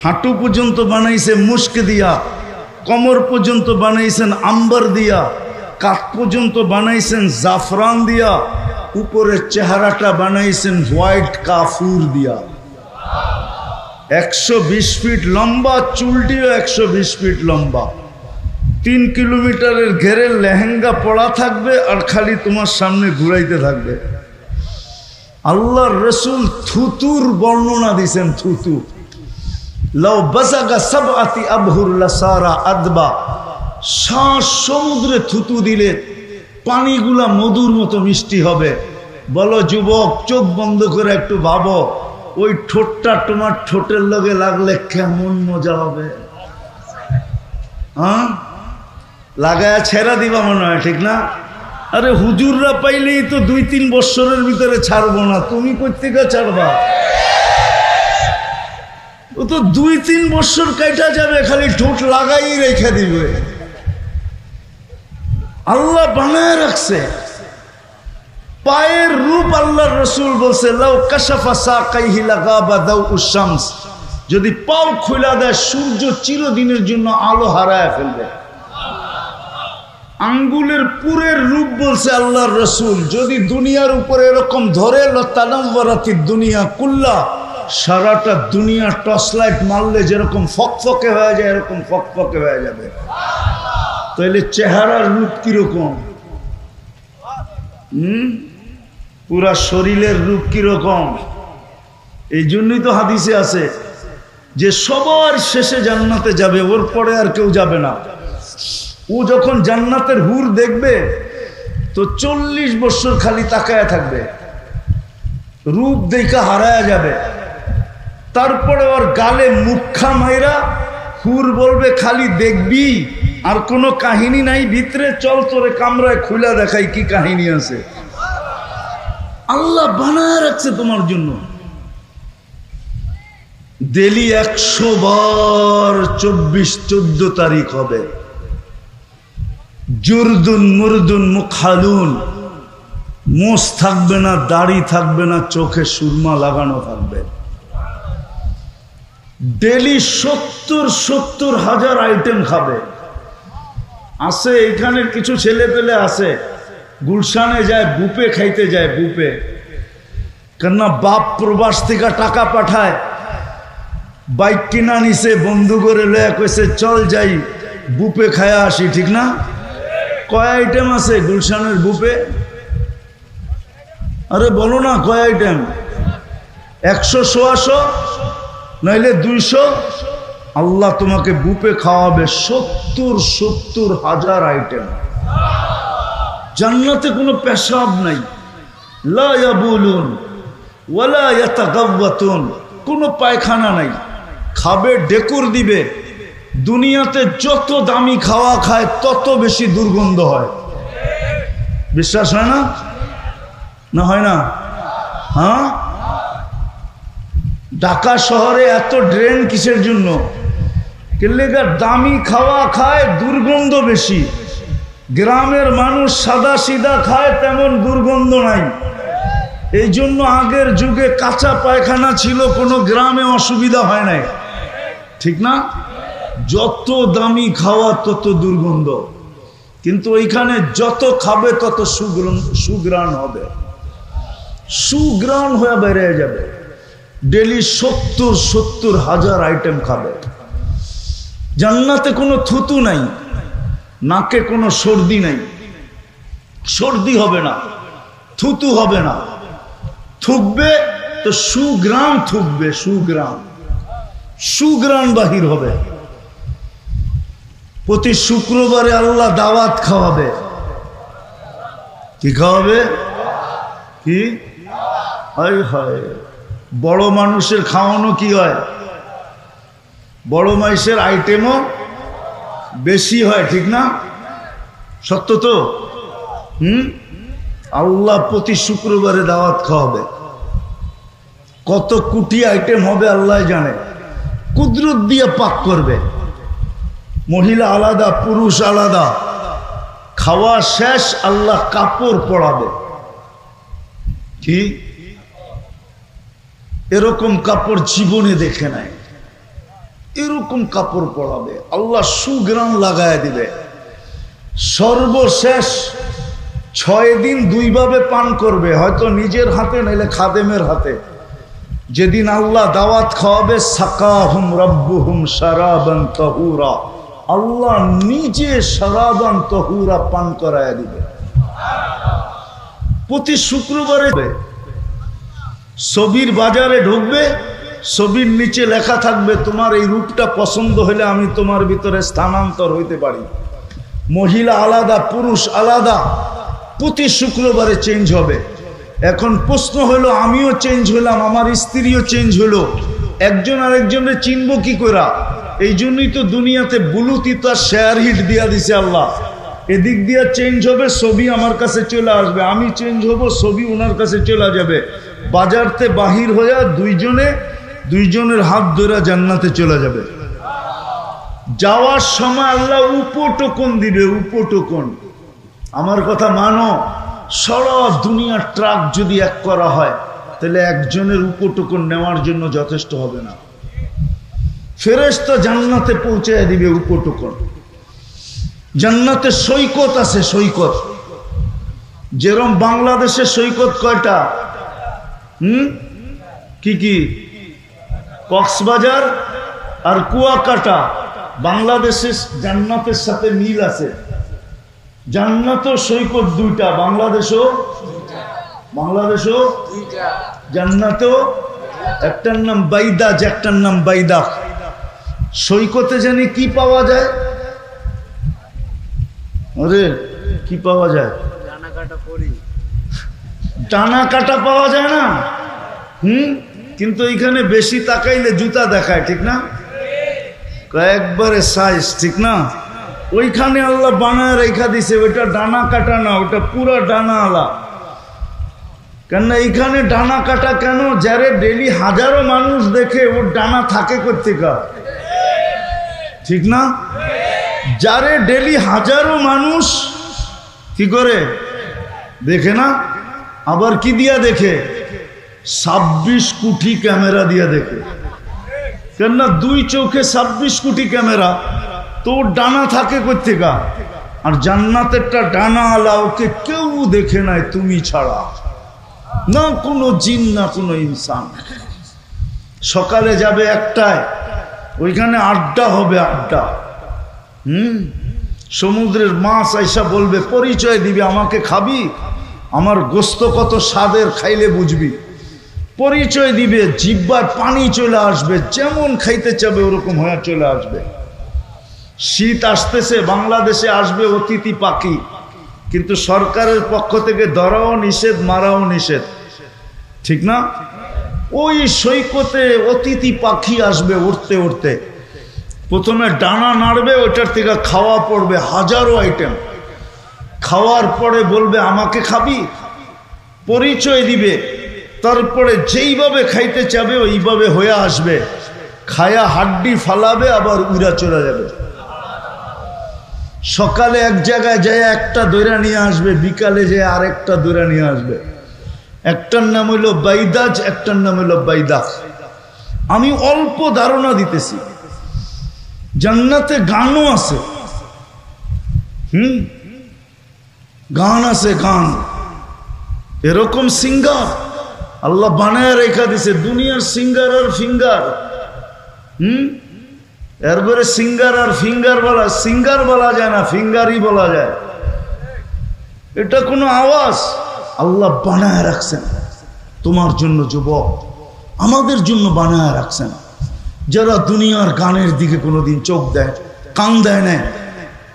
হাঁটু পর্যন্ত বানাইছে মুস্ক দিয়া, কোমর পর্যন্ত বানাইছেন আম্বার দিয়া, কাঁধ পর্যন্ত বানাইছেন জাফরান দিয়া, উপরের চেহারাটা বানাইছেন হোয়াইট কাফুর দিয়া। 120 ফিট লম্বা, চুলটিও 120 ফিট লম্বা। 3 কিলোমিটারের ঘেরের লেহেঙ্গা পড়া থাকবে আর খালি তোমার সামনে ঘুরাইতে থাকবে। আল্লাহর রসুল থুতুর বর্ণনা দিছেন। থুতু লাউ বাসাগা সাবআতি আবহুর লাসারা আদবা, শ্বাস সমুদ্রে থুতু দিলে পানিগুলা মধুর মতো মিষ্টি হবে। বলো যুবক, চোখ বন্ধ করে একটু ভাবো, ওই ঠোঁটটা তোমার ঠোঁটের লগে লাগলে কেমন মজা হবে। হ্যাঁ, লাগায়া ছেড়া দিবা মনে হয়, ঠিক না? আরে হুজুররা পাইলেই তো 2-3 বছরের ভিতরে ছাড়বো না, তুমি কোত্থেকে ছাড়বা? ও তো 2-3 বছর কাটা যাবে, খালি ঠোঁট লাগাই রেখে দিবে। আল্লাহ বানায় রাখছে পায়ের রূপ। আল্লাহর রসুল বলছে লাউ কাশাফা সাকাইহি লাগাবা দাউউশ শামস, যদি পাও খুলে দেয় সূর্য চিরদিনের জন্য আলো হারায় ফেলবে। আঙ্গুলের পুরের রূপ বলছে আল্লাহর রসুল, যদি দুনিয়ার উপরে এরকম ধরে লতানাওয়ারাতিদ দুনিয়া কুল্লা, সারাটা দুনিয়া টর্চ লাইট মারলে যেরকম ফকফকে হয়ে যায় এরকম ফকফকে হয়ে যাবে। তাহলে চেহারার রূপ কিরকম? পুরা শরীরের রূপ কিরকম? এই জন্যই তো হাদিসে আছে যে সবার শেষে জান্নাতে যাবে, ওর পরে আর কেউ যাবে না। ও যখন জান্নাতের হুর দেখবে তো 40 বছর খালি তাকায়া থাকবে, রূপ দেখা হারায়া যাবে। তারপরে ওর গালে মুখা মাইরা হুর বলবে খালি দেখবি, আর কোনো কাহিনী নাই ভিতরে, চল তোরে কামরায় খুলে দেখাই কি কাহিনী আছে। আল্লাহ বানায় রাখছে তোমার জন্য। ডেলি 100 বার 24-14 তারিখ হবে। জুরদুন মুরদুন মুখালুন, মোষ থাকবে না, দাড়ি থাকবে না, চোখে সুরমা লাগানো থাকবে। ডেলি 70 হাজার আইটেম খাবে। আছে এখানের কিছু ছেলে পেলে আছে, গুলশানে যায় বুপে খাইতে যায়, বুপে। কেননা বাপ প্রবাস থেকে টাকা পাঠায়, বাইক কিনা নিছে, বন্ধু করে লয়া কইছে চল যাই বুপে খায়া আসি, ঠিক না? কয় আইটেম আছে গুলশানের বুপে? আরে বলো না কয় আইটেম? 100-150 নইলে 200। আল্লাহ তোমাকে বুপে খাওয়াবে 70 হাজার আইটেম। জান্নাতে কোনো পেশাব নাই, লা ইয়াবুলুন ওয়ালা ইয়াতাগাওয়াতুন, কোনো পায়খানা নাই। খাবে ডেকুর দিবে। দুনিয়াতে যত দামি খাওয়া খায় তত বেশি দুর্গন্ধ হয়। বিশ্বাস হয় না? না হয় না? হ্যাঁ, ঢাকা শহরে এত ড্রেন কিসের জন্য? কেলেগা দামি খাওয়া খায়, দুর্গন্ধ বেশি। গ্রামের মানুষ সাদা সিধা খায়, তেমন দুর্গন্ধ নাই। এই জন্য আগের যুগে কাঁচা পায়খানা ছিল, কোনো গ্রামে অসুবিধা হয় নাই, ঠিক না? যত দামি খাওয়া তত দুর্গন্ধ, কিন্তু ওইখানে যত খাবে তত সুগ্রাণ হবে, সুগ্রাণ হয়ে বেড়ে যাবে। ডেলি 70 হাজার আইটেম খাবে। জান্নাতে কোনো থুতু নাই, নাকে কোনো সর্দি নাই, সর্দি হবে না, থুতু হবে না। থুকবে তো সুগ্রাণ থুকবে, সুগ্রাণ বাহির হবে। প্রতি শুক্রবারে আল্লাহ দাওয়াত খাওয়াবে। কি খাওয়াবে? কি? হায় হায়, বড় মানুষের খাওয়ানো কি হয়? বড় মানুষের আইটেমও বেশি হয়, ঠিক না? সত্য তো? আল্লাহ প্রতি শুক্রবারে দাওয়াত খাওয়াবে। কত কোটি আইটেম হবে আল্লাহ জানে। কুদরত দিয়ে পাক করবে। মহিলা আলাদা, পুরুষ আলাদা। খাওয়া শেষ, আল্লাহ কাপড় পরাবে। কি এরকম কাপড় জীবনে দেখে নাই। এরকম কাপড় পরাবে, আল্লাহ সুগ্রাণ লাগায় দিবে। সর্বশেষ 6 দিন 2 ভাবে পান করবে, হয়তো নিজের হাতে নাইলে খাদেমের হাতে। যেদিন আল্লাহ দাওয়াত খাওয়াবে, সাকাহুম রাব্বুহুম শারাবান তাহুরা, আল্লাহ নিজে শারাবান তাহুরা পান করায় দিবে। প্রতি শুক্রবারে ছবির বাজারে ঢুকবে, ছবির নিচে লেখা থাকবে তোমার এই রূপটা পছন্দ হলে আমি তোমার ভিতরে স্থানান্তর হইতে পারি। মহিলা আলাদা, পুরুষ আলাদা, প্রতি শুক্রবারে চেঞ্জ হবে। এখন প্রশ্ন হলো, আমিও চেঞ্জ হলাম, আমার স্ত্রীও চেঞ্জ হলো, একজন আরেকজনের চিনব কি করা? এই জন্যই তো দুনিয়াতে ব্লুটুথ আর শেয়ার হিট দিয়া দিছে আল্লাহ। এদিক দিয়া চেঞ্জ হবে, ছবি আমার কাছে চলে আসবে, আমি চেঞ্জ হব, ছবি ওনার কাছে চলে যাবে। বাজারতে বাহির হইয়া দুইজনের হাত ধরে জান্নাতে চলে যাবে। যাওয়ার সময় আল্লাহ উপটোকন দিবে, উপটোকন। আমার কথা মানো, সারা দুনিয়ার ট্রাক যদি এক করা হয় তাহলে একজনের উপটোকন নেওয়ার জন্য যথেষ্ট হবে না। ফেরেশতা জান্নাতে পৌঁছায় দিবে উপটোকন। জান্নাতে সৈকত আছে, সৈকত। যেরকম বাংলাদেশে সৈকত কয়টা? কি? কক্সবাজার আর কুয়াকাটা। বাংলাদেশের জান্নাতের সাথে মিল আছে। জান্নাতও সৈকত 2টা, বাংলাদেশও জান্নাতও। একটার নাম বাইদাজ, একটার নাম বাইদাখ। সৈকতে জানি কি পাওয়া যায়? আরে কি পাওয়া যায়? ডানা কাটা পাওয়া যায় না? কিন্তু এখানে বেশি তাকাইলে জুতা দেখায়, ঠিক না? একবারে সাইজ, ঠিক না? ওইখানে আল্লাহ বানায় রেখা দিছে, ওইটা ডানা কাটা না, ওটা পুরা ডানা আলা। কেন এইখানে ডানা কাটা কেন? যারে ডেলি হাজারো মানুষ দেখে, ওর ডানা থাকে কোত্থেকে, ঠিক না? যারে ডেলি হাজারো মানুষ কি করে দেখে না, আবার কি দিয়া দেখে? 26 কোটি ক্যামেরা দিয়া দেখে। কেননা 2 চোখে 26 কোটি ক্যামেরা, তো ডানা থাকে কোত্থেকে? আর জান্নাতেরটা ডানা আলা, ওকে কেউ দেখে নাই তুমি ছাড়া, না কোনো জিন না কোনো ইনসান। সকালে যাবে 1টায়, ওইখানে আড্ডা হবে, আড্ডা। সমুদ্রের মাছ আইসা বলবে, পরিচয় দিবে, আমাকে খাবি? আমার গোস্ত কত স্বাদের, খাইলে বুঝবি। পরিচয় দিবে, জিহ্বার পানি চলে আসবে, যেমন খাইতে চাবে ওরকম হয়ে চলে আসবে। শীত আসতেছে, বাংলাদেশে আসবে অতিথি পাখি, কিন্তু সরকারের পক্ষ থেকে ধরাও নিষেধ, মারাও নিষেধ, ঠিক না? ওই সৈকতে অতিথি পাখি আসবে উঠতে উঠতে, প্রথমে ডানা নাড়বে, ওইটার থেকে খাওয়া পড়বে, হাজারো আইটেম। খাওয়ার পরে বলবে আমাকে খাবি? পরিচয় দিবে, তারপরে যেইভাবে খাইতে চাবে ওইভাবে হয়ে আসবে, খায়া হাড্ডি ফালাবে, আবার উড়া চলে যাবে। সকালে এক জায়গায় যায় একটা দৈরা নিয়ে আসবে, বিকালে যায় আরেকটা দৈরা নিয়ে আসবে। একটার নাম হইল বাইদাজ, একটার নাম হইল বাইদাখ। আমি অল্প ধারণা দিতেছি। জান্নাতে গানও আছে, গান আছে, গান। এরকম সিঙ্গার আল্লাহ বানায় রেখা দিছে, দুনিয়ার সিঙ্গার আর ফিঙ্গার। এরপরে সিঙ্গার আর ফিঙ্গার বলা, সিঙ্গার বলা যায় না, ফিঙ্গারই বলা যায়। এটা কোনো আওয়াজ আল্লাহ বানায় রাখছেন তোমার জন্য, যুবক, আমাদের জন্য বানায় রাখছেন। যারা দুনিয়ার গানের দিকে কোনোদিন চোখ দেয়, কান দেয় না,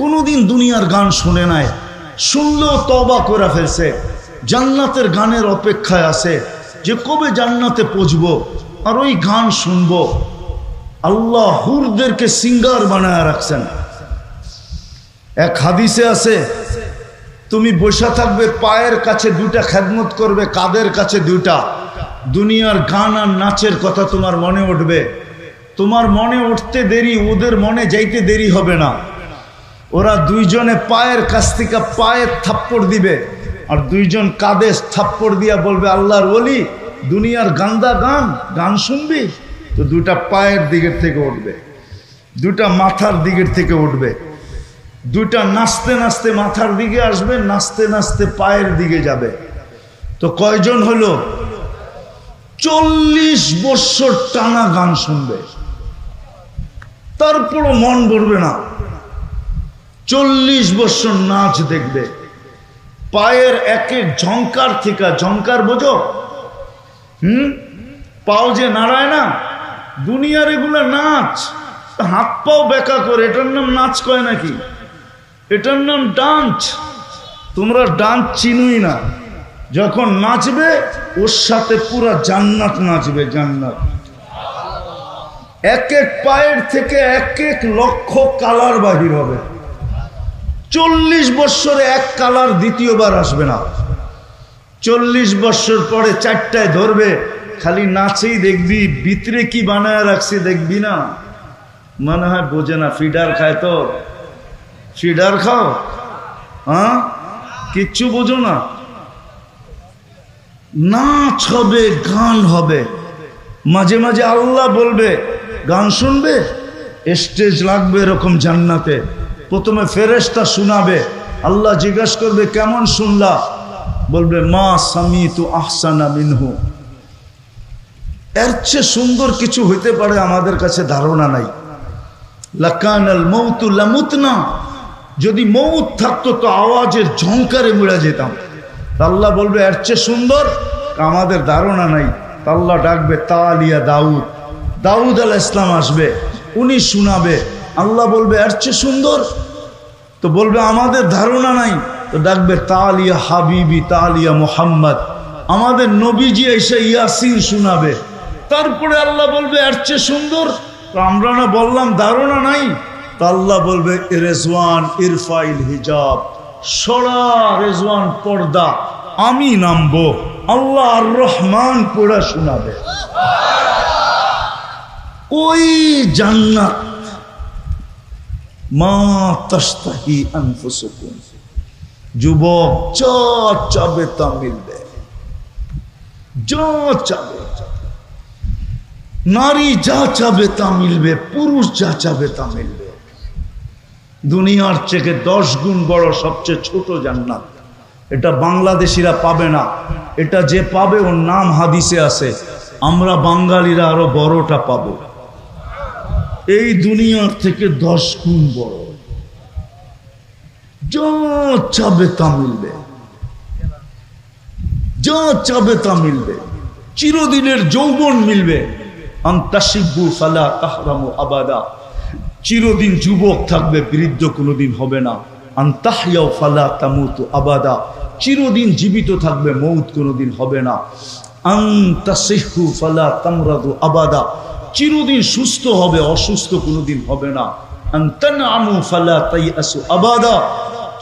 কোনোদিন দুনিয়ার গান শুনে নাই, শুনলেও তওবা করে ফেলছে, জান্নাতের গানের অপেক্ষায় আছে যে কবে জান্নাতে পৌঁছবো আর ওই গান শুনবো। আল্লাহ হুরদেরকে সিঙ্গার বানায় রাখছেন। এক হাদিসে আছে, তুমি বসে থাকবে, পায়ের কাছে 2টা খেদমত করবে, কাদের কাছে 2টা। দুনিয়ার গান আর নাচের কথা তোমার মনে উঠবে, তোমার মনে উঠতে দেরি, ওদের মনে যাইতে দেরি হবে না। ওরা 2জনে পায়ের কাছ থেকে পায়ের থাপ্পড় দিবে, আর 2জন কাঁধে থাপ্পড় দিয়া বলবে, আল্লাহর ওলি, দুনিয়ার গান্দা গান শুনবি? তো 2টা পায়ের দিকের থেকে উঠবে। দুইটা মাথার দিকের থেকে উঠবে, দুইটা নাচতে নাচতে মাথার দিকে আসবে, নাচতে নাচতে পায়ের দিকে যাবে। তো কয়জন হলো? 40 বছর টানা গান শুনবে, তারপরও মন ভরবে না। 40 বছর নাচ দেখবে, পায়ের এক এক ঝংকার থেকে, ঝংকার বোঝো? পাও যে নাড়ায় না, দুনিয়ার এগুলা নাচ। হাত পাও বেকা করে, এটার নাম নাচ কয় নাকি? এটার নাম ডান্স। তোমরা ডান্স চিনুই না। যখন নাচবে ওর সাথে পুরা জান্নাত নাচবে, জান্নাত। এক এক পায়ের থেকে এক এক লক্ষ কালার বাহির হবে। 40 বছরে এক কালার দ্বিতীয়বার আসবে না। 40 বছর পরে 4টায় ধরবে, খালি নাচেই দেখবি, ভিতরে কি বানায় রাখছে দেখবি না। মনে হয় বোঝে না, ফিডার খায় তো। ফিডার খাও? হ্যাঁ, কিচ্ছু বোঝো না। নাচ হবে, গান হবে, মাঝে মাঝে আল্লাহ বলবে গান শুনবে, স্টেজ লাগবে এরকম জান্নাতে। প্রথমে ফেরেশতা শোনাবে, আল্লাহ জিজ্ঞাসা করবে কেমন শুনলা? বলবে মা সামিতু আহসানা মিনহু। এর চেয়ে সুন্দর কিছু হইতে পারে আমাদের কাছে ধারণা নাই। লাকানাল মাউতু লামুতনা, যদি মৌত থাকতো তো আওয়াজের ঝংকারে মুড়া যেতাম। আল্লাহ বলবে এর চেয়ে সুন্দর, আমাদের ধারণা নাই। আল্লাহ ডাকবে তালিয়া দাউদ, দাউদ আলাইহিস সালাম আসবে, উনি শোনাবে। আল্লাহ বলবে এর চেয়ে সুন্দর, তো বলবে আমাদের ধারণা নাই। তো ডাকবে তালিয়া হাবিবি, তালিয়া মুহাম্মদ, আমাদের নবীজি এসে ইয়াসিন শোনাবে। তারপরে আল্লাহ বলবে এর চেয়ে সুন্দর, তো আমরা না বললাম ধারণা নাই। তো আল্লাহ বলবে রেজওয়ান ইরফাইল হিজাব, সরা রেজওয়ান পর্দা, আমি নামবো, আল্লাহ আর রহমান পড়া শোনাবে। ওই জান্নাত মা তাশতাহি আনফুসুকুম, যুবক যা চাবে তা মিলবে, যা চাবে। নারী যা চাবে তা মিলবে, পুরুষ যা চাবে তা মিলবে। দুনিয়ার থেকে 10 গুণ বড় সবচেয়ে ছোট জান্নাত। এটা বাংলাদেশিরা পাবে না, এটা যে পাবে ওর নাম হাদিসে আছে। আমরা বাঙালিরা আরো বড়টা পাবো, এই দুনিয়ার থেকে 10 গুণ বড়। যা চাবে তা মিলবে, যা চাবে তা মিলবে। চিরদিনের যৌবন মিলবে। আনতাশিবু ফালা তাহরামু আবাদা, চিরদিন যুবক থাকবে, বৃদ্ধ কোনোদিন হবে না। আনতাহইয়াউ ফালা তামুতু আবাদা, চিরদিন জীবিত থাকবে, মৌত কোনোদিন হবে না। আনতাসিহু ফালা তামরাদু আবাদা, চিরদিন সুস্থ হবে, অসুস্থ কোনোদিন হবে না। আনতানআমু ফালা তাইয়াসু আবাদা,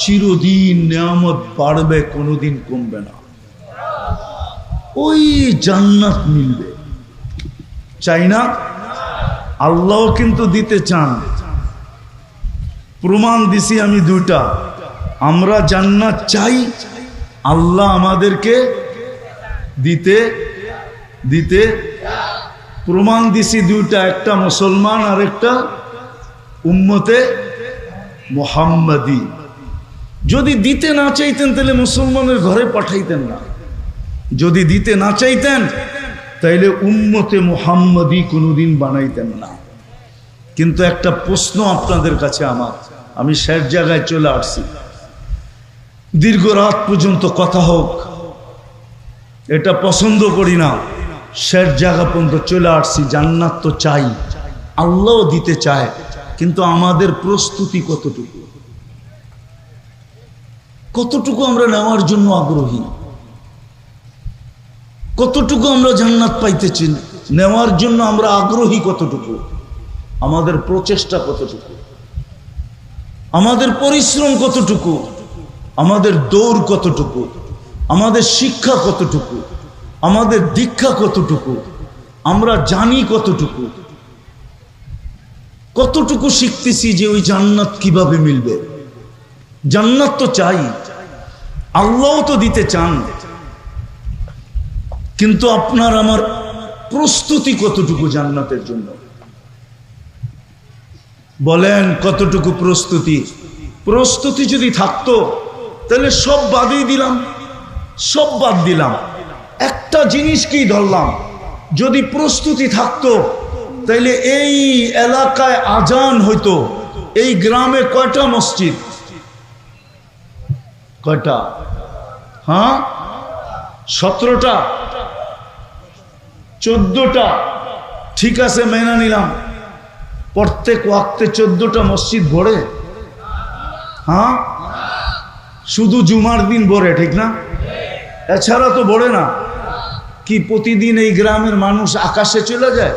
চিরদিন নিয়ামত বাড়বে, কোনোদিন কমবে না। ওই জান্নাত মিলবে। চাই না? আল্লাহ কিন্তু দিতে চান। প্রমাণ দিছি আমি 2টা। আমরা জান্নাত চাই, আল্লাহ আমাদেরকে দিতে দিতে প্রমাণ দিছি 2টা, একটা মুসলমান আর একটা উম্মতে মুহাম্মাদি। যদি দিতে না চাইতেন তাহলে মুসলমানের ঘরে পাঠাইতেন না। যদি দিতে না চাইতেন তাইলে উম্মতে মুহাম্মাদি কোনোদিন বানাইতেন না। কিন্তু একটা প্রশ্ন আপনাদের কাছে আমার, আমি শেষ জায়গায় চলে আসছি। দীর্ঘ রাত পর্যন্ত কথা হোক, এটা পছন্দ করি না। শেষ জায়গা পর্যন্ত চলে আসছি। জান্নাত তো চাই, আল্লাহও দিতে চায়, কিন্তু আমাদের প্রস্তুতি কতটুকু? কতটুকু আমরা নেওয়ার জন্য আগ্রহী? কতটুকু আমরা জান্নাত পাইতেছি, নেওয়ার জন্য আমরা আগ্রহী কতটুকু? আমাদের প্রচেষ্টা কতটুকু? আমাদের পরিশ্রম কতটুকু? আমাদের দৌড় কতটুকু? আমাদের শিক্ষা কতটুকু? আমাদের দীক্ষা কতটুকু? আমরা জানি কতটুকু? কতটুকু শিখতেছি যে ওই জান্নাত কিভাবে মিলবে? জান্নাত তো চাই, আল্লাহও তো দিতে চান, কিন্তু আপনার আমার প্রস্তুতি কতটুকু জান্নাতের জন্য? বলেন কতটুকু প্রস্তুতি? প্রস্তুতি যদি থাকতো তাহলে সব বাদই দিলাম, সব বাদ দিলাম, একটা জিনিসকেই ধরলাম। যদি প্রস্তুতি থাকতো তাহলে এই এলাকায় আজান হইতো। এই গ্রামে কয়টা মসজিদ? কয়টা? হ্যাঁ, 17টা, 14টা, ঠিক আছে মেনে নিলাম। প্রত্যেক ওয়াক্তে 14টা মসজিদ ভরে? হ্যাঁ, শুধু জুমার দিন ভরে, ঠিক না? এছাড়া তো ভরে না। কি প্রতিদিন এই গ্রামের মানুষ আকাশে চলে যায়?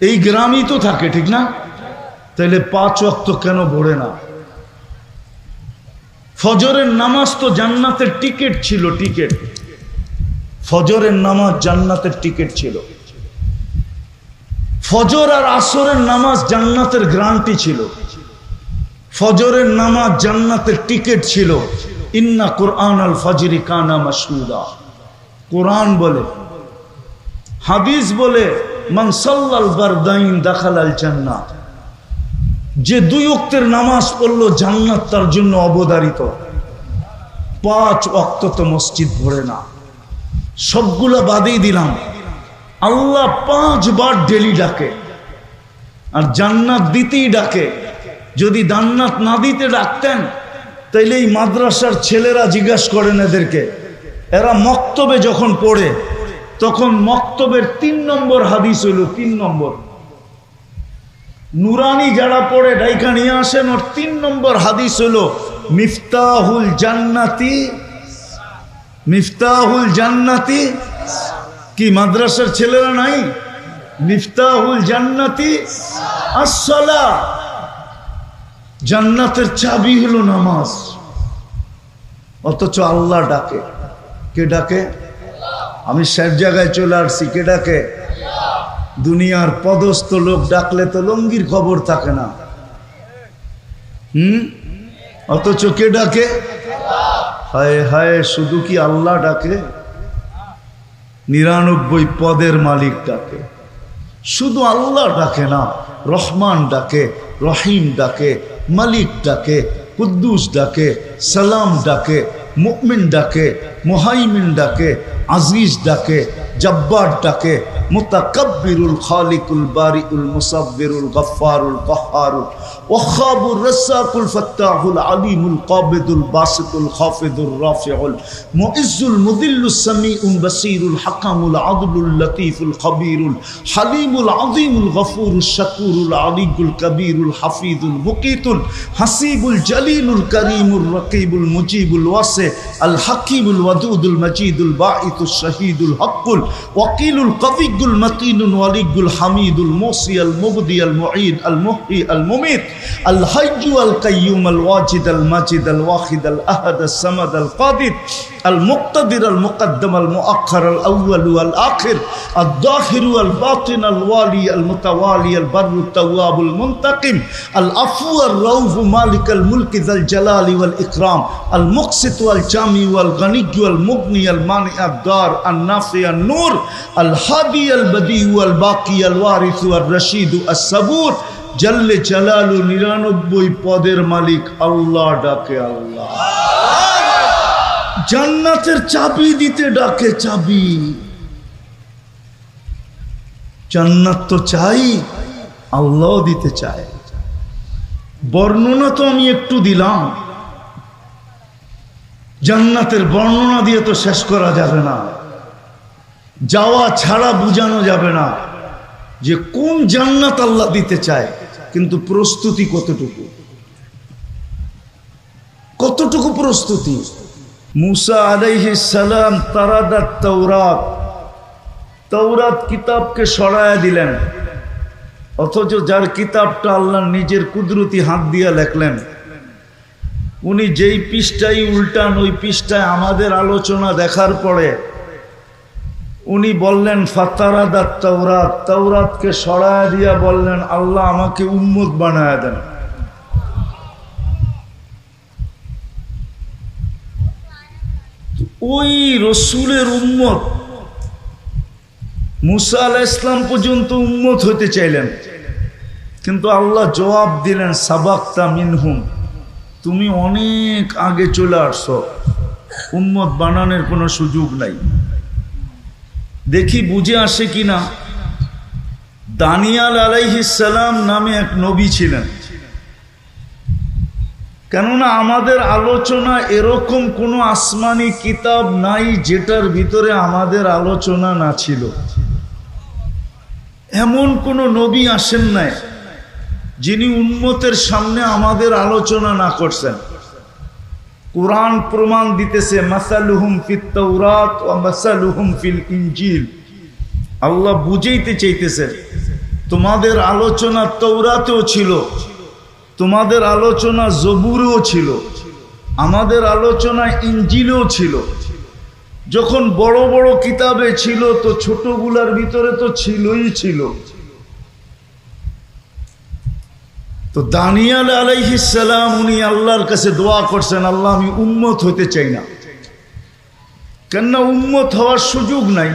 এই গ্রামই তো থাকে, ঠিক না? তাহলে 5 ওয়াক্ত কেন ভরে না? ফজরের নামাজ তো জান্নাতের টিকিট ছিল, টিকিট। ফজরের নামাজ জান্নাতের টিকিট ছিল। ফজর আর আসরের নামাজ জান্নাতের গ্যারান্টি ছিল। ফজরের নামাজ জান্নাতের টিকিট ছিল। ইন্না কুরআন আল ফজরি কানা মাশহুদা। কোরআন বলে, হাদিস বলে, মান সাল্লাল বারদাইন দাখালাল জান্নাহ। যে 2 ওয়াক্তের নামাজ পড়লো জান্নাত তার জন্য অবধারিত। 5 ওয়াক্ত তো মসজিদ ভরে না। সবগুলা বাদেই দিলাম। আল্লাহ 5 বার ডেলি ডাকে, আর জান্নাত দিতেই ডাকে। যদি জান্নাত না দিতে ডাকতেন তাইলে এই মাদ্রাসার ছেলেরা জিজ্ঞাসা করেন এদেরকে, এরা মক্তবে যখন পড়ে তখন মক্তবের 3 নম্বর হাদিস হইল, 3 নম্বর নুরানি যারা পড়ে ডাইকা নিয়ে আসেন, ওর 3 নম্বর হাদিস হইল মিফতাহুল জান্নাতি, মিফতাহুল জান্নাতি। কি মাদ্রাসার ছেলেরা নাই? মিফতাহুল জান্নাতি আসসালাহ। জান্নাতের চাবি হলো নামাজ। অথচ আল্লাহ ডাকে। কে ডাকে? আমি সব জায়গায় চলে আসছি, কে ডাকে? দুনিয়ার পদস্থ লোক ডাকলে তো লঙ্গির খবর থাকে না। অথচ কে ডাকে? হায় হায়, শুধু কি আল্লাহ ডাকে? 99 পদের মালিক ডাকে। শুধু আল্লাহ ডাকে না, রহমান ডাকে, রহিম ডাকে, মালিক ডাকে, কুদ্দুস ডাকে, সালাম ডাকে, মুমিন ডাকে, মুহাইমিন ডাকে, আজিজ ডাকে, জব্বার ডাকে, মুতাকাব্বিরুল খালিকুল বারিউল মুসাব্বিরুল গফফারুল কহ্হারুল ওয়াহাবুর রাসাকুল ফাত্তাহুল আলিমুল কাবিদুল বাসিতুল খাফিদুর রাফিউল মুইজ্জুল মুদিল্লুস সামিউল বাসিরুল হাকামুল আদলুল লতীফুল খবীরুল হালিমুল আযীমুল গফুরুশ শাকুরুল আলিয়ুল কবীরুল হাফিজুল মুকিতুল হাসিবুল জলিলুল করিমুর রকিবুল মুজিবুল ওয়াসি আল হাকিমুল ওয়াদুদুল মজিদুল বাঈতুশ শাহীদুল হকুল ওয়াকিলুল কবিয়ুল মতিনুল ওয়ালিয়ুল হামিদুল মুসি আল মুবদি আল মুঈদ আল মুহয়ি আল মুমিত আল হাইয়্যু আল কাইয়্যুম আল ওয়াজিদ আল মাজিদ আল ওয়াহিদ আল আহাদ আল সামাদ আল কাদির আল মুক্তাদির আল মুকদ্দম আল মুআখ্খার আল আউয়াল আল আখির আল যাহির আল বাতিন আল ওয়ালি আল মুতাওয়ালি আল বাররু তাওয়াব আল মুনতাকিম আল আফু আর রাউফ মালিক আল মুলক যাল জালালি ওয়াল ইকরাম আল মুকসিত ওয়াল জামি ওয়াল গনি ওয়াল মুগনি আল মানি আদ দার আন নাফি আন নূর আল হাদি আল বদি ওয়াল বাকি আল ওয়ারিস ওয়াল রশিদ আস সাবুর জল্লে জালালু। 99 পদের মালিক আল্লাহ ডাকে। আল্লাহ জান্নাতের চাবি দিতে ডাকে। চাবি জান্নাত তো চাই, আল্লাহ দিতে চায়। বর্ণনা তো আমি একটু দিলাম, জান্নাতের বর্ণনা দিয়ে তো শেষ করা যাবে না। যাওয়া ছাড়া বোঝানো যাবে না যে কোন জান্নাত আল্লাহ দিতে চায়, কিন্তু প্রস্তুতি কতটুকু, কতটুকু প্রস্তুতি। মুসা আলাইহিস সালাম তারাদাত তাওরাত, তাওরাত কিতাবকে সরায়া দিলেন, অথচ যার কিতাবটা আল্লাহ নিজের কুদরতি হাত দিয়ে লেখলেন, উনি যেই পৃষ্ঠাই উল্টান ওই পৃষ্ঠায় আমাদের আলোচনা দেখার পরে উনি বললেন ফাতারাদাত তাওরাত, তাওরাতকে সরায়া দিয়া বললেন আল্লাহ আমাকে উম্মত বানায়া দেন। ওই রসুলের উম্মত মুসা আলাইহিস সালাম পর্যন্ত উম্মত হতে চাইলেন, কিন্তু আল্লাহ জবাব দিলেন সাবাক্তা মিনহুম, তুমি অনেক আগে চলে আসছো, উম্মত বানানোর কোনো সুযোগ নাই। দেখি বুঝে আসে কিনা। দানিয়াল আলাইহিস সালাম নামে এক নবী ছিলেন। কেননা আমাদের আলোচনা এরকম কোনো আসমানি কিতাব নাই যেটার ভিতরে আমাদের আলোচনা না ছিল। এমন কোনো নবী আসেন নাই যিনি উম্মতের সামনে আমাদের আলোচনা না করছেন। কুরআন প্রমাণ দিতেছে মাসালুহুম ফিত তাওরাত ওয়া মাসালুহুম ফিল ইনজিল। আল্লাহ বুঝাইতে চাইতেছে তোমাদের আলোচনা তাওরাতেও ছিল, তোমাদের আলোচনা জবুরেও ছিল, আমাদের আলোচনা ইনজিলেও ছিল। যখন বড় বড় কিতাবে ছিল তো ছোটগুলার ভিতরে তো ছিলই ছিল। তো দানিয়াল আলাইহিস সালাম উনি আল্লাহর কাছে দোয়া করছেন, আল্লাহ আমি উম্মত হইতে চাই না, কেননা উম্মত হওয়ার সুযোগ নাই।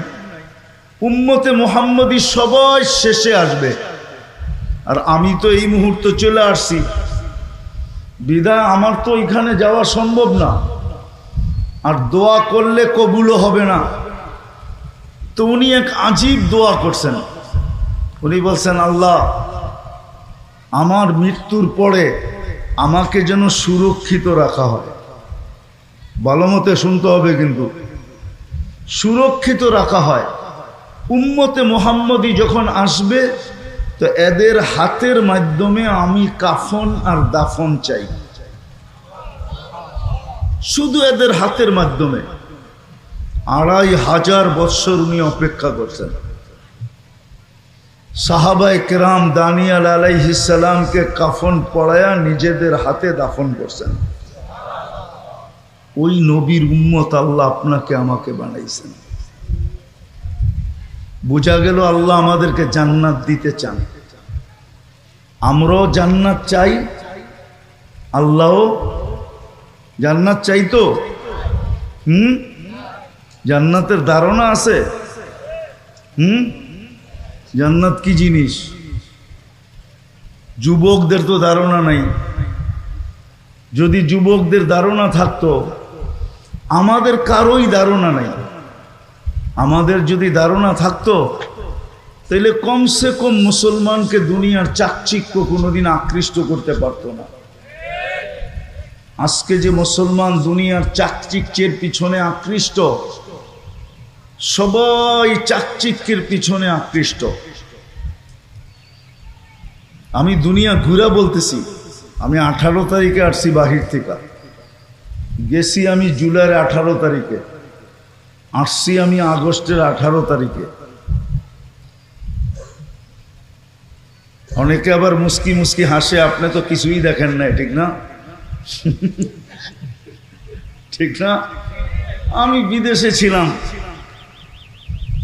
উম্মতে মুহাম্মদী সবাই শেষে আসবে, আর আমি তো এই মুহূর্তে চলে আসছি, বিদায় আমার তো এখানে যাওয়া সম্ভব না, আর দোয়া করলে কবুলও হবে না। তো উনি এক আজীব দোয়া করছেন। উনি বলছেন, আল্লাহ আমার মৃত্যুর পরে আমাকে যেন সুরক্ষিত রাখা হয়। ভালো মতে শুনতে হবে কিন্তু, সুরক্ষিত রাখা হয়। উম্মতে মুহাম্মদী যখন আসবে তো এদের হাতের মাধ্যমে আমি কাফন আর দাফন চাই, শুধু এদের হাতের মাধ্যমে। 2500 বৎসর উনি অপেক্ষা করছেন। সাহাবায়ে কেরাম দানিয়াল আলাইহিস সালামকে কাফন পরায়া নিজেদের হাতে দাফন করছেন। ওই নবীর উম্মত আল্লাহ আপনাকে আমাকে বানাইছেন। বোঝা গেল আল্লাহ আমাদেরকে জান্নাত দিতে চান। আমরাও জান্নাত চাই, আল্লাহও জান্নাত চাই। তো জান্নাতের ধারণা আছে? জান্নাত কি জিনিস? যুবকদের তো ধারণা নাই। যদি যুবকদের ধারণা থাকতো, আমাদের কারোই ধারণা নাই। আমাদের যদি ধারণা থাকতো তাহলে কমসে কম মুসলমানকে দুনিয়ার চাকচিক্য কোনোদিন আকৃষ্ট করতে পারতো না। আজকে যে মুসলমান দুনিয়ার চাকচিক্যের পিছনে আকৃষ্ট, সবাই চাকচিক্যের পিছনে আকৃষ্ট। আমি দুনিয়া ঘুরা বলতেছি। আমি 18 তারিখে আসছি বাহির থেকে, গেছি আমি জুলাইয়ের 18 তারিখে, আসছি আমি আগস্টের 18 তারিখে। অনেকে আবার মুস্কি মুস্কি হাসে, আপনি তো কিছুই দেখেন না, ঠিক না? ঠিক না? আমি বিদেশে ছিলাম,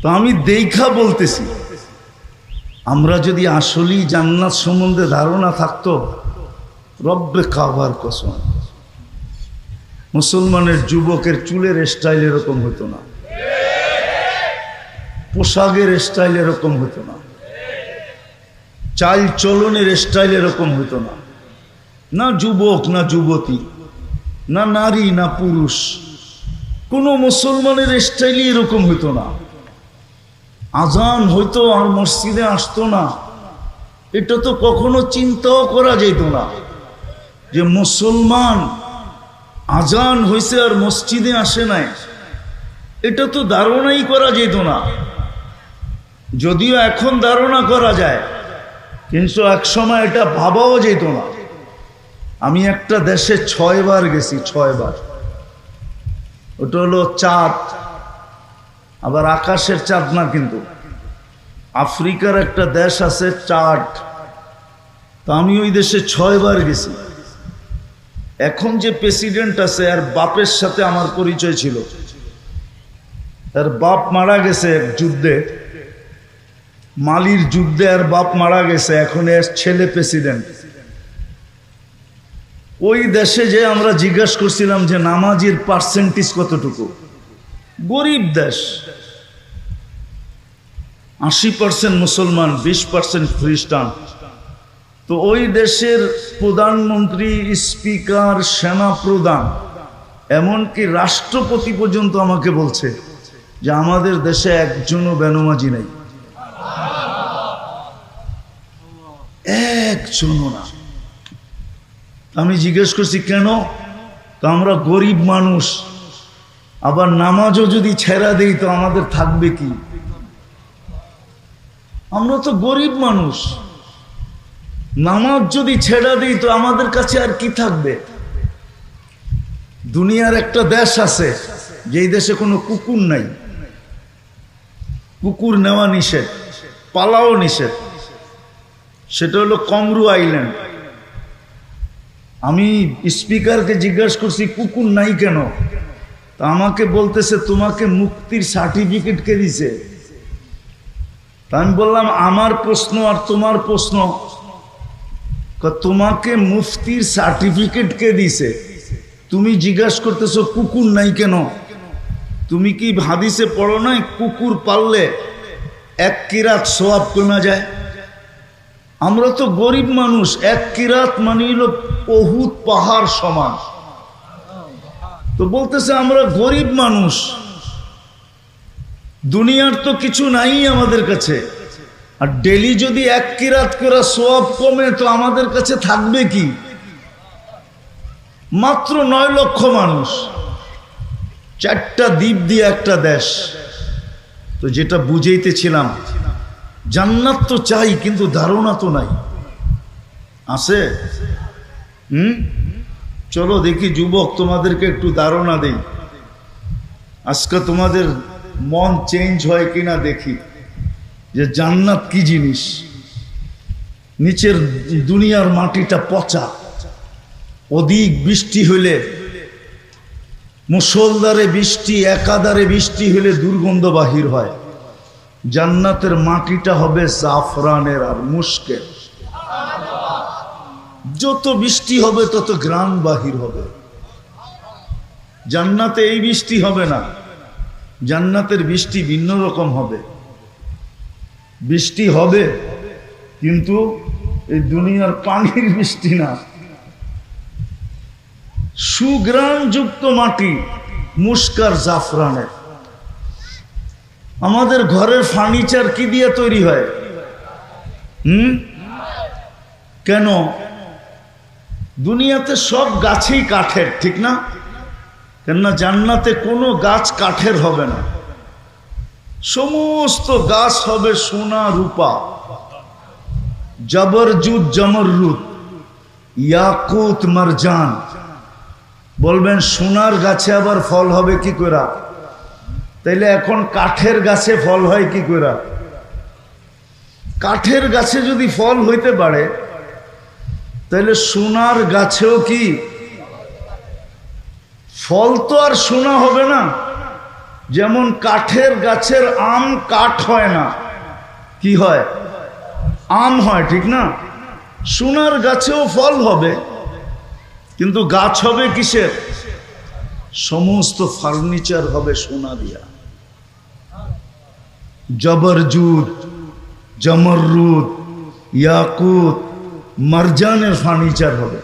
তো আমি দেখা বলতেছি। আমরা যদি আসলেই জান্নাত সম্বন্ধে ধারণা থাকতো, রব্বে কাবার কসম, মুসলমানের যুবকের চুলের স্টাইল এরকম হতো না, পোশাকের স্টাইল এরকম হতো না, চাল চলনের স্টাইল এরকম হতো না। না যুবক, না যুবতী, না নারী, না পুরুষ, কোন মুসলমানের স্টাইলই এরকম হতো না। আজান হইতো আর মসজিদে আসতো না, এটা তো কখনো চিন্তাও করা যেত না যে মুসলমান আজান হয়েছে আর মসজিদে আসে নাই। এটা তো ধারণাই করা যেত না। যদিও এখন ধারণা করা যায়, কিন্তু এক সময় এটা ভাবাও যেত না। আমি একটা দেশে 6 বার গেছি, 6 বার। ওটা হলো চাঁদ, আবার আকাশের চাঁদ না, কিন্তু আফ্রিকার একটা দেশ আছে চাঁদ। তো আমি ওই দেশে 6 বার গেছি। এখন যে প্রেসিডেন্ট আছে আর বাপের সাথে আমার পরিচয় ছিল। তার বাপ মারা গেছে এক যুদ্ধে, মালির যুদ্ধে, আর বাপ মারা গেছে। এখন এর ছেলে প্রেসিডেন্ট। ওই দেশে যে আমরা জিজ্ঞাসা করছিলাম যে নামাজির পার্সেন্টেজ কতটুকু। গরিব দেশ, 80% মুসলমান, 20% খ্রিস্টান। তো ওই দেশের প্রধানমন্ত্রী, স্পিকার, সেনা প্রধান, এমনকি রাষ্ট্রপতি পর্যন্ত আমাকে বলছে যে আমাদের দেশে একজনও বেনমাজি নেই, একজনও না। আমি জিজ্ঞেস করছি কেন? তো আমরা গরিব মানুষ, আবার নামাজও যদি ছেড়া দেই তো আমাদের থাকবে কি? আমরা তো গরিব মানুষ, নামাজ যদি ছেড়া দিই তো আমাদের কাছে আর কি থাকবে? দুনিয়ার একটা দেশ আছে যেই দেশে কোনো কুকুর নাই, কুকুর নেওয়া নিষেধ, পালাও নিষেধ, সেটা হলো কমরু আইল্যান্ড। আমি স্পিকারকে জিজ্ঞাসা করছি কুকুর নাই কেন? তা আমাকে বলতেছে তোমাকে মুক্তির সার্টিফিকেট কে দিছে? তা আমি বললাম আমার প্রশ্ন আর তোমার প্রশ্ন, তোমাকে মুফতির সার্টিফিকেট কে দিছে? তুমি জিজ্ঞাসা করতেছো কুকুর নাই কেন? তুমি কি হাদিসে পড়ো নাই কুকুর পাললে 1 কিরাত সওয়াব কমে যায়? আমরা তো গরিব মানুষ, 1 কিরাত মানে হলো উহুদ পাহাড় সমান। তো বলতেছে আমরা গরিব মানুষ, দুনিয়ার তো কিছু নাই আমাদের কাছে, আর ডেলি যদি 1 কিরাত করে সওয়াব কমে তো আমাদের কাছে থাকবে কি? মাত্র 9 লক্ষ মানুষ, 4টা দ্বীপ দিয়ে একটা দেশ। তো যেটা বুঝাইতেছিলাম, জান্নাত তো চাই কিন্তু ধারণা তো নাই, আছে? চলো দেখি যুবক, তোমাদেরকে একটু ধারণা দেই, আজকে তোমাদের মন চেঞ্জ হয় কিনা দেখি যে জান্নাত কি জিনিস। নিচের দুনিয়ার মাটিটা পচা, অধিক বৃষ্টি হইলে, মুষলধারে বৃষ্টি, একাধারে বৃষ্টি হইলে দুর্গন্ধ বাহির হয়। জান্নাতের মাটিটা হবে জাফরানের আর মুশকের, যত বৃষ্টি হবে তত ঘ্রাণ বাহির হবে। জান্নাতে এই বৃষ্টি হবে না, জান্নাতের বৃষ্টি ভিন্ন রকম হবে। বৃষ্টি হবে কিন্তু এই দুনিয়ার পানির বৃষ্টি না, সুঘ্রাণযুক্ত মাটি, মুস্কার জাফরানের। আমাদের ঘরের ফার্নিচার কি দিয়ে তৈরি হয়? কেন? দুনিয়াতে সব গাছই কাঠের, ঠিক না? কেননা জান্নাতে কোনো গাছ কাঠের হবে না, সমস্ত গাছ হবে সোনা রূপা, জবরজুদ জমররুদ, ইয়াকুত মারজান। বলবেন সোনার গাছে আবার ফল হবে কি করে? তাইলে এখন কাঠের গাছে ফল হয় কি করে? কাঠের গাছে যদি ফল হইতে পারে তাহলে সোনার গাছেও কি ফল? তো আর সোনা হবে না। যেমন কাঠের গাছের আম কাঠ হয় না, কি হয়? আম হয়, ঠিক না? সোনার গাছেও ফল হবে, কিন্তু গাছ হবে কিসের? সমস্ত ফার্নিচার হবে সোনা দিয়া। জবরজুদ, জমররুদ, ইয়াকুত, মারজানের ফার্নিচার হবে,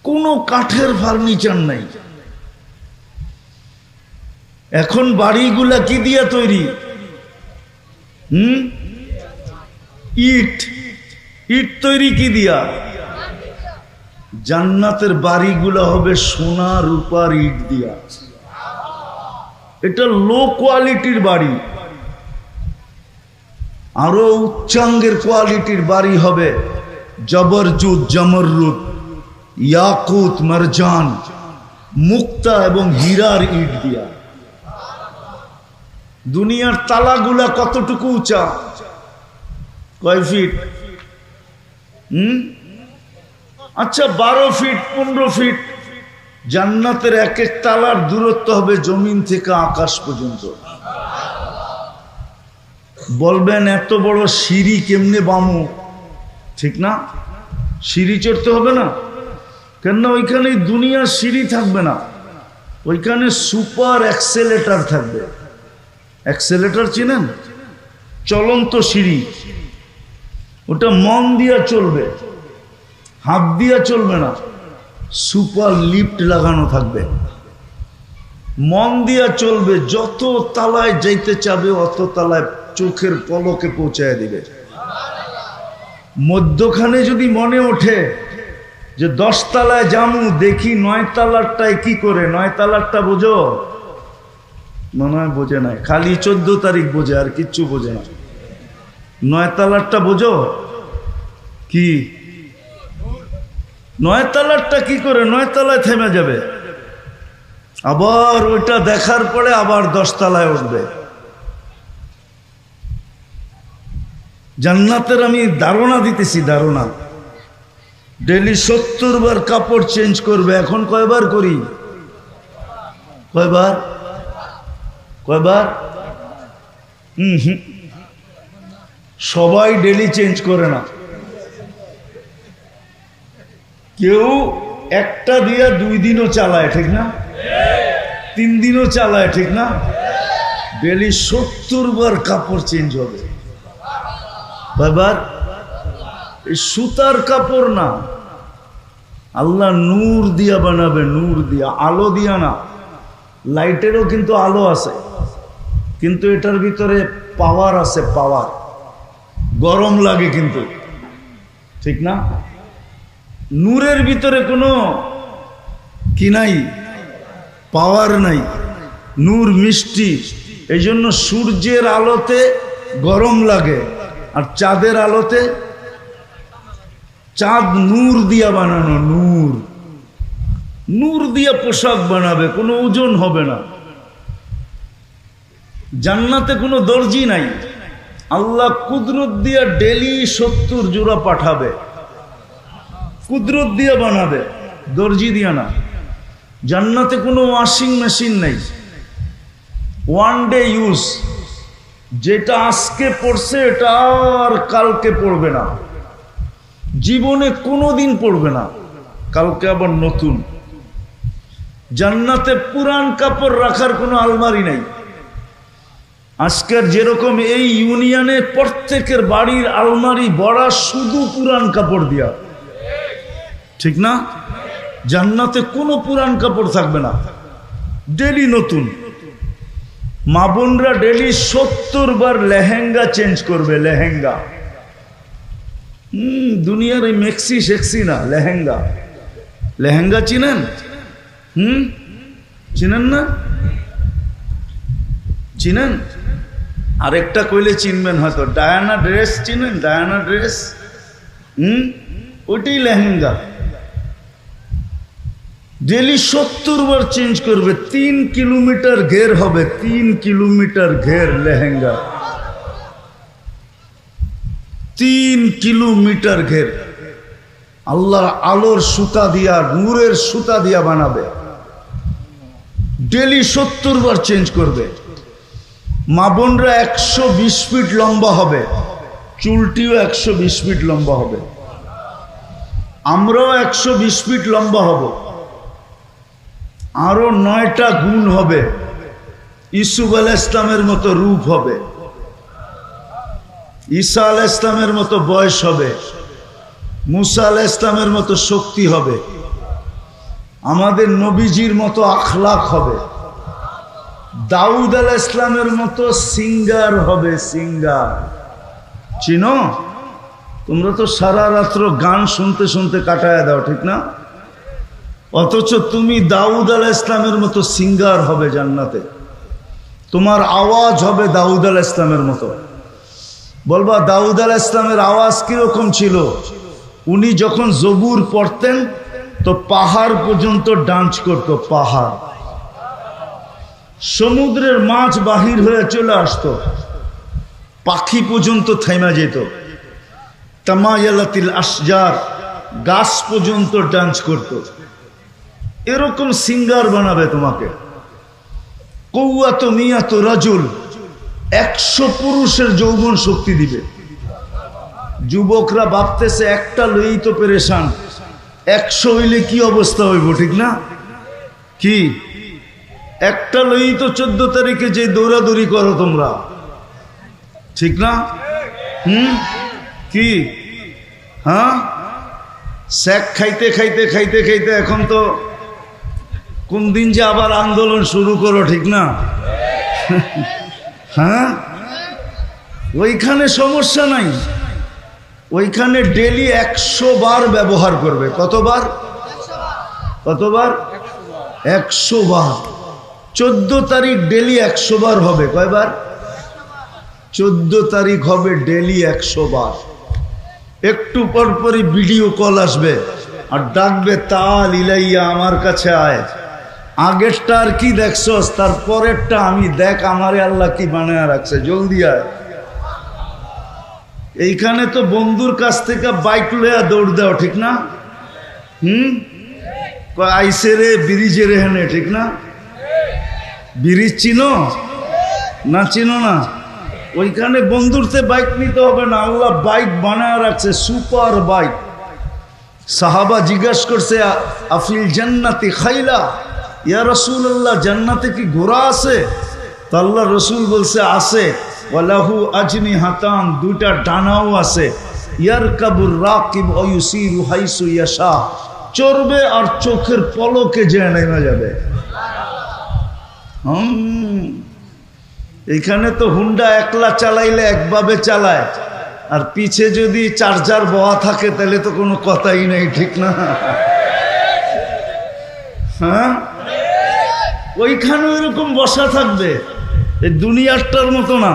কোনো কাঠের ফার্নিচার নাই। এখন বাড়িগুলা কি দিয়া তৈরি? ইট। ইট তৈরি কি দিয়া? জান্নাতের বাড়িগুলা হবে সোনা রূপার ইট দিয়া। এটা লো কোয়ালিটির বাড়ি। আরো উচ্চাঙ্গের কোয়ালিটির বাড়ি হবে জবরজুদ, জমররুদ, ইয়াকুত, মারজান, মুক্তা এবং হীরার ইট দিয়া। দুনিয়ার তালাগুলা কতটুকু উঁচা? কয় ফিট? আচ্ছা 12 ফিট, 15 ফিট। জান্নাতের এক এক তালার দূরত্ব হবে জমিন থেকে আকাশ পর্যন্ত। বলবেন এত বড় সিঁড়ি কেমনে বামু? ঠিক না? সিঁড়ি চড়তে হবে না? কেননা ওইখানে দুনিয়ার সিঁড়ি থাকবে না, ওইখানে সুপার অ্যাক্সেলেটার থাকবে। অ্যাক্সেলেটার চিনেন? চলন্ত সিঁড়ি। ওটা মন দিয়া চলবে, হাত দিয়া চলবে না, সুপার লিফট লাগানো থাকবে। মন দিয়া চলবে, যত তালায় যাইতে চাবে অত তালায় চোখের পলকে পৌঁছায় দিবে। মধ্যখানে যদি মনে ওঠে যে 10 তালায় জামু, দেখি 9 তালারটায় কি করে, 9 তালারটা বোঝো? মনে হয় বোঝে নাই, খালি 14 তারিখ বোঝে, আর কিচ্ছু বোঝে না। 9 তালারটা বোঝো কি? 9 তালারটা কি করে 9 তালায় থেমে যাবে, আবার ওইটা দেখার পরে আবার 10 তালায় উঠবে। জান্নাতের আমি ধারণা দিতেছি, ধারণা। ডেলি 70 বার কাপড় চেঞ্জ করবে। এখন কয়বার করি? কয়বার? কয়বার? সবাই ডেলি চেঞ্জ করে না, কেউ একটা দিয়া 2 দিনও চালায়, ঠিক না? 3 দিনও চালায়, ঠিক না? ডেলি 70 বার কাপড় চেঞ্জ হবে। কয়বার? এই সুতার কাপড় না, আল্লাহ নূর দিয়া বানাবে, নূর দিয়া, আলো দিয়া না। লাইটেরও কিন্তু আলো আছে, কিন্তু এটার ভিতরে পাওয়ার আছে, পাওয়ার। গরম লাগে কিন্তু, ঠিক না? নূরের ভিতরে কোনো কি নাই, পাওয়ার নাই। নূর মিষ্টি, এই জন্য সূর্যের আলোতে গরম লাগে, আর চাঁদের আলোতে, চাঁদ নূর দিয়া বানানো, নূর, নূর দিয়া পোশাক বানাবে, কোনো ওজন হবে না। জান্নাতে কোনো দর্জি নাই, আল্লাহ কুদরত দিয়া ডেলি 70 জোড়া পাঠাবে, কুদরত দিয়া বানাবে, দর্জি দিয়া না। জান্নাতে কোনো ওয়াশিং মেশিন নাই, 1 ডে ইউজ। যেটা আজকে পড়ছে এটা আর কালকে পড়বে না, জীবনে কোনোদিন পড়বে না, কালকে আবার নতুন। জান্নাতে পুরান কাপড় রাখার কোনো আলমারি নাই। আজকের যেরকম এই ইউনিয়নে প্রত্যেকের বাড়ির আলমারি ভরা শুধু পুরান কাপড় দিয়া, ঠিক না? জান্নাতে কোনো পুরান কাপড় থাকবে না, ডেলি নতুন। মা বোনরা ডেলি 70 বার লেহেঙ্গা চেঞ্জ করবে, লেহেঙ্গা। দুনিয়ার এই মেক্সি শেক্সি না, লেহেঙ্গা। লেহেঙ্গা চিনেন? চিনেন না? চিনেন? আরেকটা কইলে চিনবেন হয়তো, ডায়ানা ড্রেস চিনেন? ডায়ানা ড্রেস, ওইটাই লেহেঙ্গা। ডেলি 70 বার চেঞ্জ করবে, 3 কিলোমিটার ঘের হবে, 3 কিলোমিটার ঘের লেহেঙ্গা, 3 কিলোমিটার ঘের। আল্লাহ আলোর সুতা দিয়া, নূরের সুতা দিয়া বানাবে, ডেলি 70 বার চেঞ্জ করবে। মা বোনরা 120 ফিট লম্বা হবে, চুলটিও 120 ফিট লম্বা হবে, আমরাও 120 ফিট লম্বা হব। আরো 9টা গুণ হবে, ইসুফ আলাইহিস ইসলামের মতো রূপ হবে, ঈসা আলাইহিস ইসলামের মতো বয়স হবে, মুসা আলাইহিস ইসলামের মতো শক্তি হবে, আমাদের নবীজির মতো আখলাক হবে, দাউদ আলাইহিস ইসলামের মতো সিঙ্গার হবে, সিঙ্গার। চিনো? তোমরা তো সারা রাত্র গান শুনতে শুনতে কাটায় দাও, ঠিক না? অথচ তুমি দাউদ আলাইহিস ইসলামের মতো সিঙ্গার হবে জান্নাতে, তোমার আওয়াজ হবে দাউদ আলাইহিস ইসলামের মতো। বলবা দাউদ আলাইহিস ইসলামের আওয়াজ কিরকম ছিল? উনি যখন জবুর পড়তেন তো পাহাড় পর্যন্ত ডান্স করত, পাহাড়। সমুদ্রের মাছ বাহির হয়ে চলে আসতো, পাখি পর্যন্ত থেমে যেত। তামায়ালাতিল আশজার, গাছ পর্যন্ত ডান্স করত। এরকম সিঙ্গার বানাবে তোমাকে। কওয়াত মিয়াত রাজুল, 100 পুরুষের যৌবন শক্তি দিবে। যুবকরা ভাবতেছে একটা লই তো পেরেশান, 100 হইলে কি অবস্থা হইব, ঠিক না? কি একটা লই তো 14 তারিখে যে দৌড়াদৌড়ি করো তোমরা, ঠিক না? কি হ্যাঁ, স্যাক খাইতে খাইতে খাইতে খাইতে এখন তো কোন দিন যে আবার আন্দোলন শুরু করো, ঠিক না? হ্যাঁ, ওইখানে সমস্যা নাই, ওইখানে ডেলি 100 বার ব্যবহার করবে। কতবার? 100 বার। 14 তারিখ ডেলি 100 বার হবে। কয়বার? 14 তারিখ হবে ডেলি 100 বার। একটু পরপরই ভিডিও কল আসবে আর ডাকবে, তাল ইলাইয়া, আমার কাছে আয়। আগেরটা আর কি দেখছস, তার পরেরটা আমি দেখ, আমারে আল্লাহ কি বানায় রাখছে, জলদি আয়। এইখানে তো বন্ধুর কাছ থেকে বাইক লইয়া দৌড় দাও, ঠিক না? আইসে রে ব্রিজে রেহানে, ঠিক না? ব্রিজ চিনো না? চিনো না? ওইখানে বন্ধুরতে বাইক নিতে হবে না, আল্লাহ বাইক বানায় রাখছে, সুপার বাইক। সাহাবা জিজ্ঞাসা করছে, আফিল জান্নাতি খাইলা, ইয়া রাসূলুল্লাহ, জান্নাতে কি ঘোড়া আছে? তো আল্লাহ রসুল বলছে আছে। ওয়ালাহু আজনিহাতান, দুইটা ডানাও আছে। ইয়ারকাবুর রাকিব ওয়া ইউসিরু হাইসু ইয়াশা, চড়বে আর চোখের পলকে যে নেমে যাবে। এইখানে তো হুন্ডা একলা চালাইলে একভাবে চালায়, আর পিছে যদি চার্জার বহা থাকে তাহলে তো কোনো কথাই নেই, ঠিক না? হ্যাঁ, ওইখানে ওইরকম বসা থাকবে, এই দুনিয়াটার মতো না।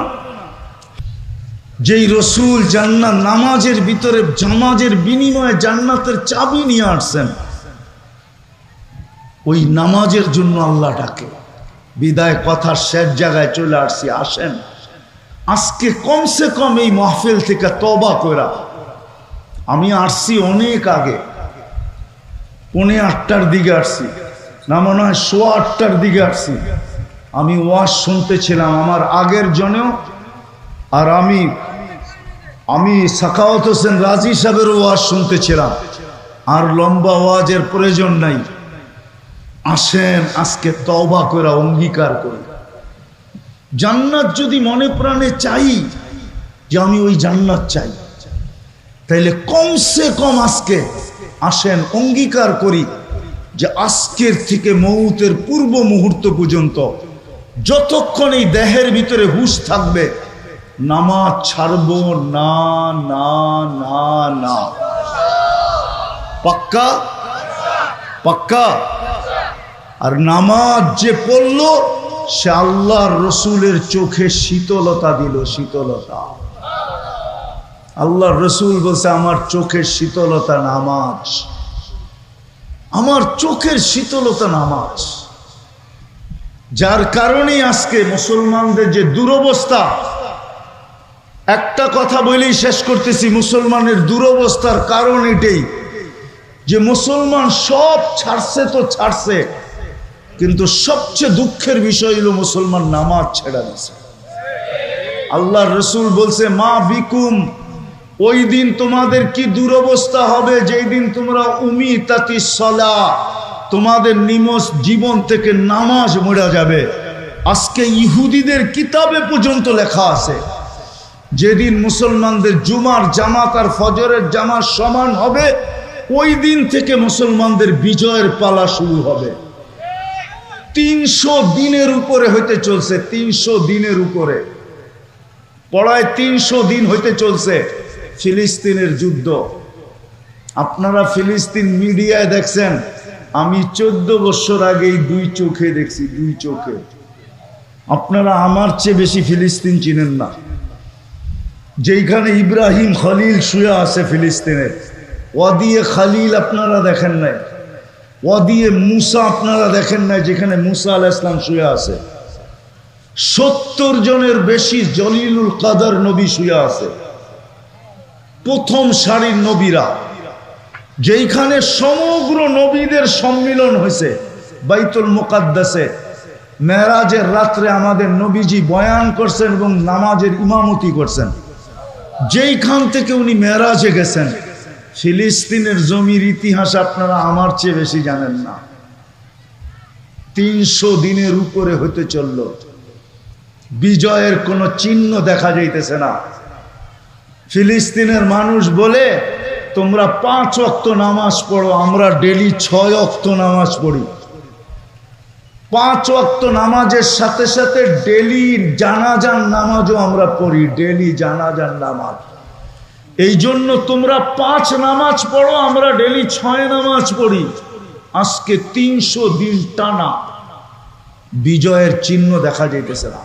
যেই রসুল জান্নাত, নামাজের ভিতরে জামাজের বিনিময়ে জান্নাতের চাবি নিয়ে আসছেন, ওই নামাজের জন্য আল্লাহ ডাকে। বিদায় কথার শেষ জায়গায় চলে আসছি, আসেন আজকে কমসে কম এই মাহফিল থেকে তওবা কইরা। আমি আসছি অনেক আগে, 7:45টার দিকে আসছি, না মনে হয় 8:15টার দিকে আসছি। আমি ওয়াজ শুনতেছিলাম আমার আগের জনেও, আর আমি সাখাওয়াত হোসেন রাজি সাহেবের ওয়াজ শুনতেছিলাম। আর লম্বা ওয়াজের প্রয়োজন নাই, আসেন আজকে তওবা করে অঙ্গীকার করি। জান্নাত যদি মনে প্রাণে চাই, যে আমি ওই জান্নাত চাই, তাইলে কমসে কম আজকে আসেন অঙ্গীকার করি যে আজকের থেকে মৌতের পূর্ব মুহূর্ত পর্যন্ত যতক্ষণ এই দেহের ভিতরে হুঁশ থাকবে, নামাজ ছাড়ব না, না, না, না। পাক্কা? পাক্কা? আর নামাজ যে পড়ল, সে আল্লাহর রসুলের চোখে শীতলতা দিল, শীতলতা। আল্লাহর রসুল বলছে, আমার চোখের শীতলতা নামাজ, আমার চোখের শীতলতা নামাজ। যার কারণেই আজকে মুসলমানদের যে দুরবস্থা, একটা কথা বলেই শেষ করতেছি, মুসলমানের দুরবস্থার কারণ এটাই যে মুসলমান সব ছাড়ছে তো ছাড়ছে, কিন্তু সবচেয়ে দুঃখের বিষয় হলো মুসলমান নামাজ ছেড়ে দিয়েছে। আল্লাহর রসুল বলছে, মা বিকুম, ওই দিন তোমাদের কি দুরবস্থা হবে যেই দিন তোমরা উমিতাতি সলা, তোমাদের নিমস জীবন থেকে নামাজ মরে যাবে। আজকে ইহুদিদের কিতাবে পর্যন্ত লেখা আছে, যেদিন মুসলমানদের জুমার জামাত আর ফজরের জামাত সমান হবে, ওই দিন থেকে মুসলমানদের বিজয়ের পালা শুরু হবে। 300 দিনের উপরে হইতে চলছে, 300 দিনের উপরে, পড়ায় 300 দিন হইতে চলছে ফিলিস্তিনের যুদ্ধ। আপনারা ফিলিস্তিন মিডিয়ায় দেখছেন, আমি 14 বছর আগেই 2 চোখে দেখছি, 2 চোখে। আপনারা আমার চেয়ে বেশি ফিলিস্তিন চিনেন না। যেইখানে ইব্রাহিম খলিল শুয়ে আছে ফিলিস্তিনের, ওয়াদিয়ে খালিল আপনারা দেখেন নাই, ওয়াদিয়ে মুসা আপনারা দেখেন নাই, যেখানে মুসা আলাইহিস সালাম শুয়ে আছে। 70 জনের বেশি জলিলুল কাদর নবী শুয়ে আছে, প্রথম সারির নবীরা। যেইখানে সমগ্র নবীদের সম্মিলন হয়েছে বাইতুল মুকাদ্দাসে, মেরাজের রাত্রে আমাদের নবীজি বয়ান করছেন এবং নামাজের ইমামতি করছেন। যেইখান থেকে উনি মেরাজে গেছেন, ফিলিস্তিনের জমির ইতিহাস আপনারা আমার চেয়ে বেশি জানেন না। 300 দিনের উপরে হতে চলল, বিজয়ের কোনো চিহ্ন দেখা যাইতেছে না। ফিলিস্তিনের মানুষ বলে, তোমরা 5 ওয়াক্ত নামাজ পড়ো, আমরা ডেলি 6 ওয়াক্ত নামাজ পড়ি। 5 ওয়াক্ত নামাজের সাথে সাথে ডেলি জানাজার নামাজও আমরা পড়ি, ডেলি জানাজার নামাজ। এই জন্য তোমরা 5 নামাজ পড়ো, আমরা ডেলি 6 নামাজ পড়ি। আজকে 300 দিন টানা বিজয়ের চিহ্ন দেখা যাইতেছে না।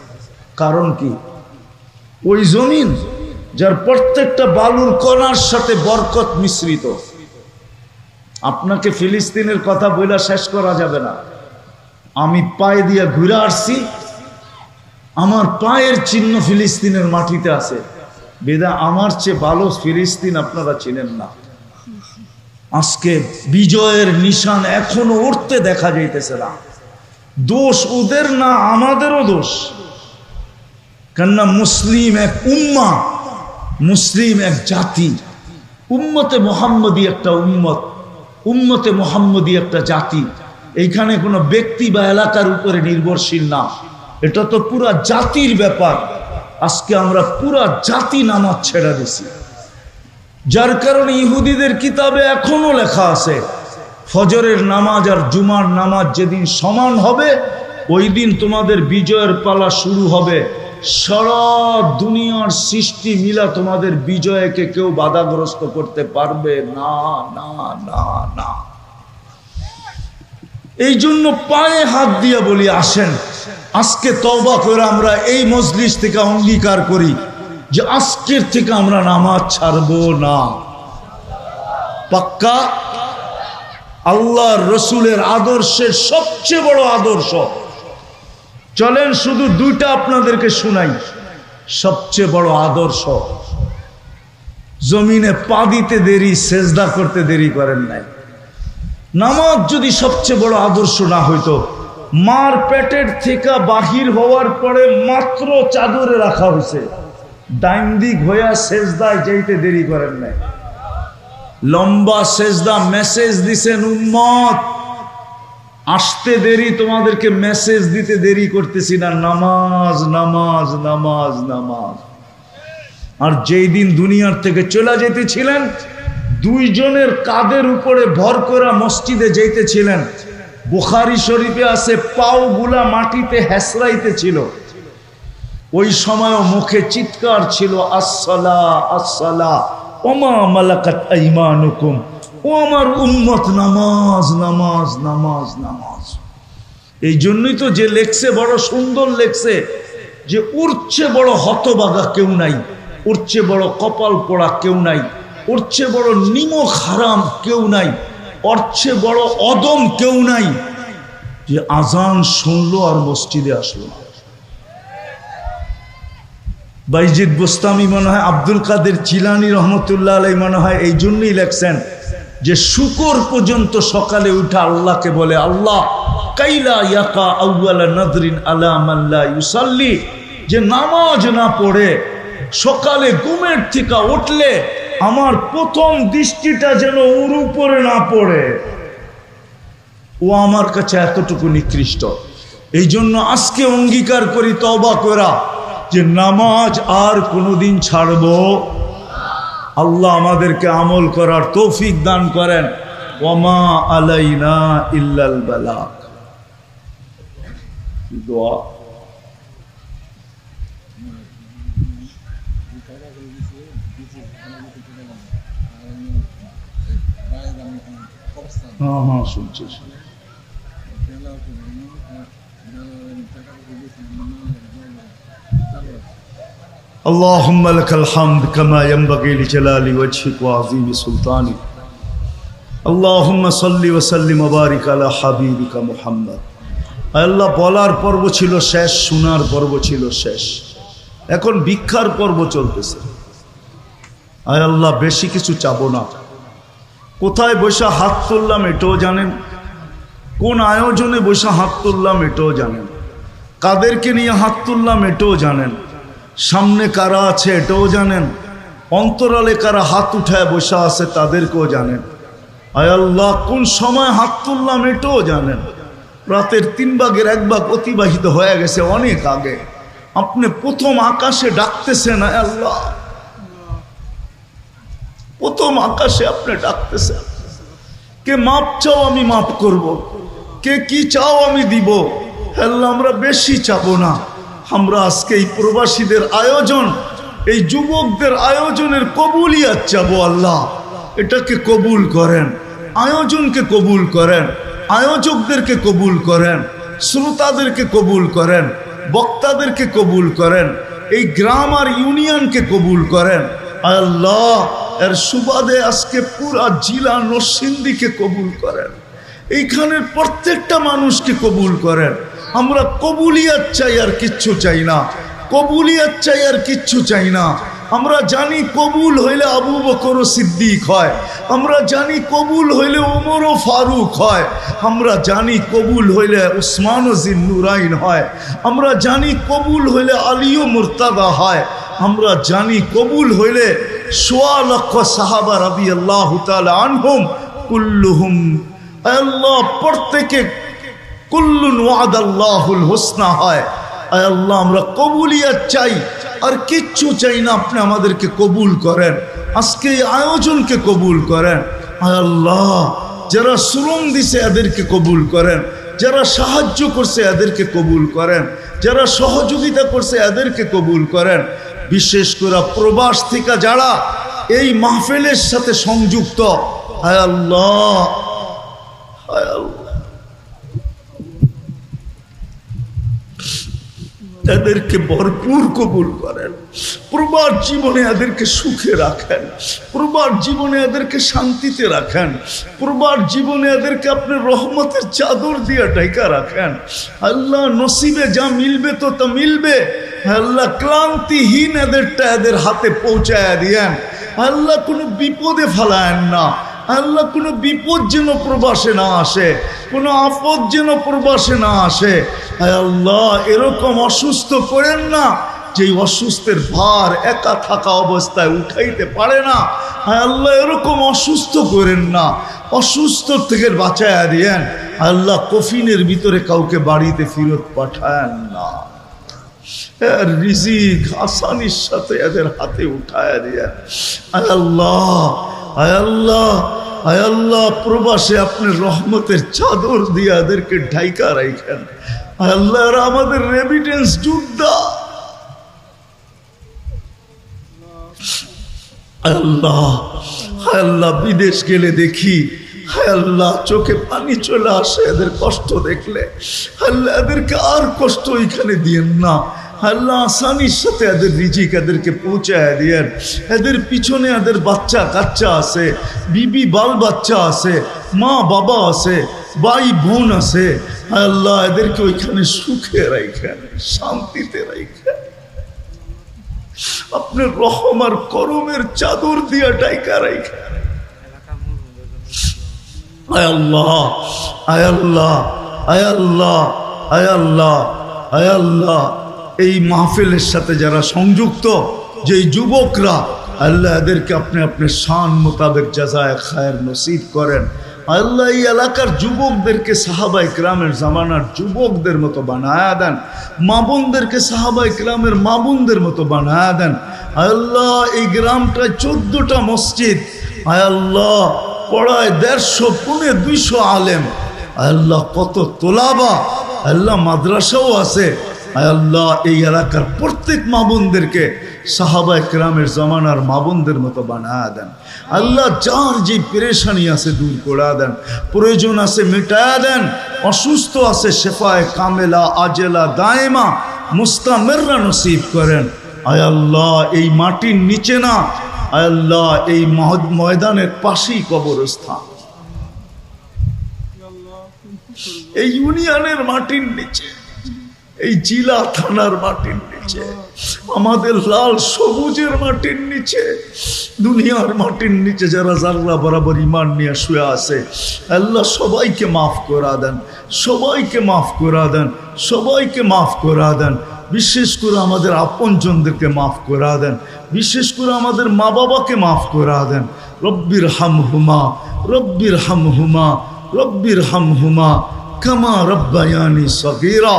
কারণ কি? ওই জমিন যার প্রত্যেকটা বালুর কণার সাথে বরকত মিশ্রিত। আপনাকে ফিলিস্তিনের কথা বইলা শেষ করা যাবে না। আমি পায়ে দিয়ে ঘুরে আসছি, আমার পায়ের চিহ্ন ফিলিস্তিনের মাটিতে আছে। বেদা আমার চেয়ে ভালো ফিলিস্তিন আপনারা চিনেন না। আজকে বিজয়ের নিশান এখনো উঠতে দেখা যাইতেছে না। দোষ ওদের না, আমাদেরও দোষ। কেননা মুসলিম এক উম্মা, মুসলিম এক জাতি, উম্মতে মোহাম্মদী একটা উম্মত, উম্মতে মোহাম্মদী একটা জাতি। এইখানে কোনো ব্যক্তি বা এলাকার উপরে নির্ভরশীল না, এটা তো পুরা জাতির ব্যাপার। আজকে আমরা পুরা জাতি নামাজ ছেড়ে দিছি, যার কারণে ইহুদিদের কিতাবে এখনো লেখা আছে ফজরের নামাজ আর জুমার নামাজ যেদিন সমান হবে ওই দিন তোমাদের বিজয়ের পালা শুরু হবে। সারা দুনিয়ার সৃষ্টি মিলা তোমাদের বিজয়কে কেউ বাধাগ্রস্ত করতে পারবে না, না, না, না। এই জন্য পায়ে হাত দিয়ে বলি, আসেন আজকে তওবা করে আমরা এই মজলিস থেকে অঙ্গীকার করি যে আজকের থেকে আমরা নামাজ ছাড়বো না। পাক্কা? আল্লাহর রসুলের আদর্শের সবচেয়ে বড় আদর্শ। চলেন শুধু 2টা আপনাদেরকে শুনাই। সবচেয়ে বড় আদর্শ, জমিনে পা দিতে দেরি, সেজদা করতে দেরি করেন নাই। নামাজ যদি সবচেয়ে বড় আদর্শ না হইতো, মার পেটের থেকে বাহির হওয়ার পরে মাত্র চাদরে রাখা হয়েছে, ডাইন দিক হইয়া সেজদায় যাইতে দেরি করেন নাই। লম্বা সেজদা, মেসেজ দিছেন উম্মত আসতে দেরি, তোমাদেরকে মেসেজ দিতে দেরি করতেছি না, নামাজ, নামাজ, নামাজ, নামাজ। আর যেই দিন দুনিয়ার থেকে চলে যেতেছিলেন, 2 জনের কাঁধের উপরে ভর করে মসজিদে যাইতেছিলেন। বুখারী শরীফে আছে পাও গুলা মাটিতে হেসরাইতেছিল। ওই সময়ও মুখে চিৎকার ছিল, আসসালা আসসালা ওমা মালাকাত আইমানুকুম, ও আমার উম্মত নামাজ, নামাজ, নামাজ, নামাজ। এই জন্যই তো যে লেখছে বড় সুন্দর লেখছে যে উঠছে বড় হতবাগা কেউ নাই, উঠছে বড় কপাল পোড়া কেউ নাই, উঠছে বড় নিমক হারাম কেউ নাই, উঠছে বড় অদম কেউ নাই যে আজান শুনলো আর মসজিদে আসলো না। বাইজিদ বুস্তামি মনে হয়, আব্দুল কাদের জিলানী রহমতুল্লাহ আলাইহি মনে হয় এই জন্যই লেখছেন যে শুকর পর্যন্ত সকালে উঠে আল্লাহকে বলে, আল্লাহ কাইলা ইয়াকা আউয়ালা নাদরিন আলা মান লা ইউসাল্লি, যে নামাজ না পড়ে সকালে ঘুমের থেকে উঠলে আমার প্রথম দৃষ্টিটা যেন ওর উপরে না পড়ে, ও আমার কাছে এতটুকু নিকৃষ্ট। এই জন্য আজকে অঙ্গীকার করি তওবা করা যে নামাজ আর কোনোদিন ছাড়বো। আল্লাহ আমাদেরকে আমল করার তৌফিক দান করেন। ওয়ামা আলাইনা ইল্লাল বালাগ। দোয়া হ্যাঁ শুনছি। اللهم لك الحمد كما ينبغي لجلال وجهك وعظيم سلطانك اللهم صل وسلم وبارك على حبيبك محمد। আল্লাহ বলার পর্ব ছিল শেষ, শোনার পর্ব ছিল শেষ, এখন ভিক্ষার পর্ব চলতেছে। আয় আল্লাহ বেশি কিছু চাবো না। কোথায় বসে হাত তুললাম এটাও জানেন, কোন আয়োজনে বসে হাত তুললাম এটাও জানেন, কাদেরকে নিয়ে হাত তুললাম এটাও জানেন, সামনে কারা আছে এটাও জানেন, অন্তরালে কারা হাত উঠায় বসে আছে তাদেরকেও জানেন। আয় আল্লাহ কোন সময় হাত তুললাম এটাও জানেন। রাতের 3 ভাগের 1 ভাগ অতিবাহিত হয়ে গেছে অনেক আগে। আপনি প্রথম আকাশে ডাকতেছেন, আয় আল্লাহ প্রথম আকাশে আপনি ডাকতেছেন, কে মাপ চাও আমি মাপ করব, কে কি চাও আমি দিব। আল্লাহ আমরা বেশি চাবো না, আমরা আজকে এই প্রবাসীদের আয়োজন, এই যুবকদের আয়োজনের কবুলিয়াত চাবো। আল্লাহ এটাকে কবুল করেন, আয়োজনকে কবুল করেন, আয়োজকদেরকে কবুল করেন, শ্রোতাদেরকে কবুল করেন, বক্তাদেরকে কবুল করেন, এই গ্রাম আর ইউনিয়নকে কবুল করেন। আল্লাহ এর সুবাদে আজকে পুরা জিলা নরসিংদীকে কবুল করেন, এইখানের প্রত্যেকটা মানুষকে কবুল করেন। আমরা কবুলিয়াত চাই, আর কিচ্ছু চাই না, কবুলিয়াত চাই, আর কিচ্ছু চাই না। আমরা জানি কবুল হইলে আবু বকর সিদ্দিক হয়, আমরা জানি কবুল হইলে ওমর ও ফারুক হয়, আমরা জানি কবুল হইলে উসমান ও জিন্নুরাইন হয়, আমরা জানি কবুল হইলে আলী ও মুর্তাদা হয়, আমরা জানি কবুল হইলে ১৬ লক্ষ সাহাবা রাদিয়াল্লাহু তাআলা আনহুম কুল্লুহুম। আল্লাহ প্রত্যেকে কুল্লুন ওয়াদাল্লাহুল হুসনা হয়। আল্লাহ আমরা কবুলিয়াত চাই, আর কিচ্ছু চাই না। আপনি আমাদেরকে কবুল করেন, আজকে এই আয়োজনকে কবুল করেন। আল্লাহ যারা শ্রম দিছে এদেরকে কবুল করেন, যারা সাহায্য করছে এদেরকে কবুল করেন, যারা সহযোগিতা করছে এদেরকে কবুল করেন। বিশেষ করে প্রবাস থেকে যারা এই মাহফিলের সাথে সংযুক্ত, হায় আল্লাহ, হায় আল্লাহ, এদেরকে ভরপুর কবুল করেন। প্রবাস জীবনে এদেরকে সুখে রাখেন, প্রবাস জীবনে এদেরকে শান্তিতে রাখেন, প্রবাস জীবনে এদেরকে আপনি রহমতের চাদর দিয়ে ঢাকা রাখেন। আল্লাহ নসিবে যা মিলবে তো তা মিলবে। আল্লাহ ক্লান্তিহীন এদেরটা এদের হাতে পৌঁছায় দিয়েন। আল্লাহ কোনো বিপদে ফেলায়েন না। আল্লাহ কোনো বিপদ যেন প্রবাসে না আসে, কোনো আপদ যেন প্রবাসে না আসে। আল্লাহ এরকম অসুস্থ করেন না যে অসুস্থের ভার একা থাকা অবস্থায় উঠাইতে পারে না। আল্লাহ এরকম অসুস্থ করেন না, অসুস্থ থেকে বাঁচায়া দিয়েন। আল্লাহ কফিনের ভিতরে কাউকে বাড়িতে ফেরত পাঠায়েন না। রিজিক আসানির সাথে এদের হাতে উঠায়া দিয়েন। আল্লাহ, আল্লাহ, আল্লাহ প্রবাসে আপনি রহমতের চাদর দিয়ে এদেরকে ঢাইকা রাখেন। আল্লাহ আমাদের রেমিটেন্স যোদ্ধা। আল্লাহ, আল্লাহ বিদেশ গেলে দেখি, আল্লাহ চোখে পানি চলে আসে এদের কষ্ট দেখলে। আল্লাহ এদেরকে আর কষ্ট এখানে দিয়েন না। আল্লাহ আসানির সাথে এদের রিজিক এদেরকে পৌঁছায় দিয়েন। এদের পিছনে এদের বাচ্চা কাচ্চা আছে, বিবি বাল বাচ্চা আছে, মা বাবা আছে, ভাই বোন আছে। আল্লাহ এদেরকে ওইখানে সুখে রাখেন, শান্তিতে রাখেন। আপনার রহম আর করমের চাদর দিয়া ডাইকা রাখেন। আয় আল্লাহ, আয় আল্লাহ, আয় আল্লাহ, আয় আল্লাহ, আয় আল্লাহ এই মাহফিলের সাথে যারা সংযুক্ত, যেই যুবকরা, আল্লাহ এদেরকে আপনি আপনার শান মোতাবেক জাযায়ে খায়ের নসিব করেন। আল্লাহ এই এলাকার যুবকদেরকে সাহাবায়ে কেরামের জামানার যুবকদের মতো বানায়া দেন, মা বোনদেরকে সাহাবায়ে কেরামের মা বোনদের মতো বানায়া দেন। আল্লাহ এই গ্রামটায় 14টা মসজিদ, আল্লাহ পড়ায় 150 পৌনে 200 আলেম। আল্লাহ কত তোলাবা, আল্লাহ মাদ্রাসাও আছে। আল্লাহ এই এলাকার প্রত্যেক মা বোনদেরকে সাহাবায়ে কেরামের জামানার মা বোনদের মতো বানায়া দেন। আল্লাহ যার যে পেরেশানি আছে দূর করে দেন, প্রয়োজন আছে মিটায়া দেন, অসুস্থ আছে শেফায়ে কামেলা আজেলা দায়েমা মুস্তামেররা নসিব করেন। আয় আল্লাহ এই মাটির নিচে না, আয় আল্লাহ এই ময়দানের পাশেই কবরস্থান, এই ইউনিয়নের মাটির নিচে, এই জিলা থানার মাটির নিচে, আমাদের লাল সবুজের মাটির নিচে, দুনিয়ার মাটির নিচে যারা জাররা বরাবর ইমান নিয়ে শুয়ে আছে, আল্লাহ সবাইকে মাফ করা দেন, সবাইকে মাফ করা দেন, সবাইকে মাফ করা দেন। বিশেষ করে আমাদের আপনজনদেরকে মাফ করা দেন, বিশেষ করে আমাদের মা বাবাকে মাফ করা দেন। রব্বির হামহুমা, রব্বির হামহুমা, রব্বির হামহুমা কামা রব্বায়ানি সগীরা।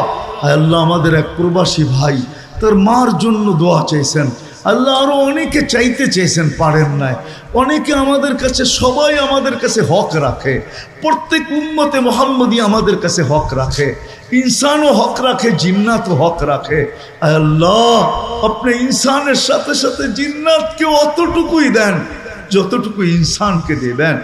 আল্লাহ আমাদের এক প্রবাসী ভাই তার মার জন্য দোয়া চাইছেন, আল্লাহ আরো অনেকে চাইতে চেয়েছেন, পারেন নাই। অনেকে আমাদের কাছে, সবাই আমাদের কাছে হক রাখে, প্রত্যেক উম্মতে মুহাম্মদী আমাদের কাছে হক রাখে, ইনসানও হক রাখে, জিন্নাতও হক রাখে। আল্লাহ আপনি ইনসানের সাথে সাথে জিন্নাতকে অতটুকুই দেন যতটুকু ইনসানকে দেবেন।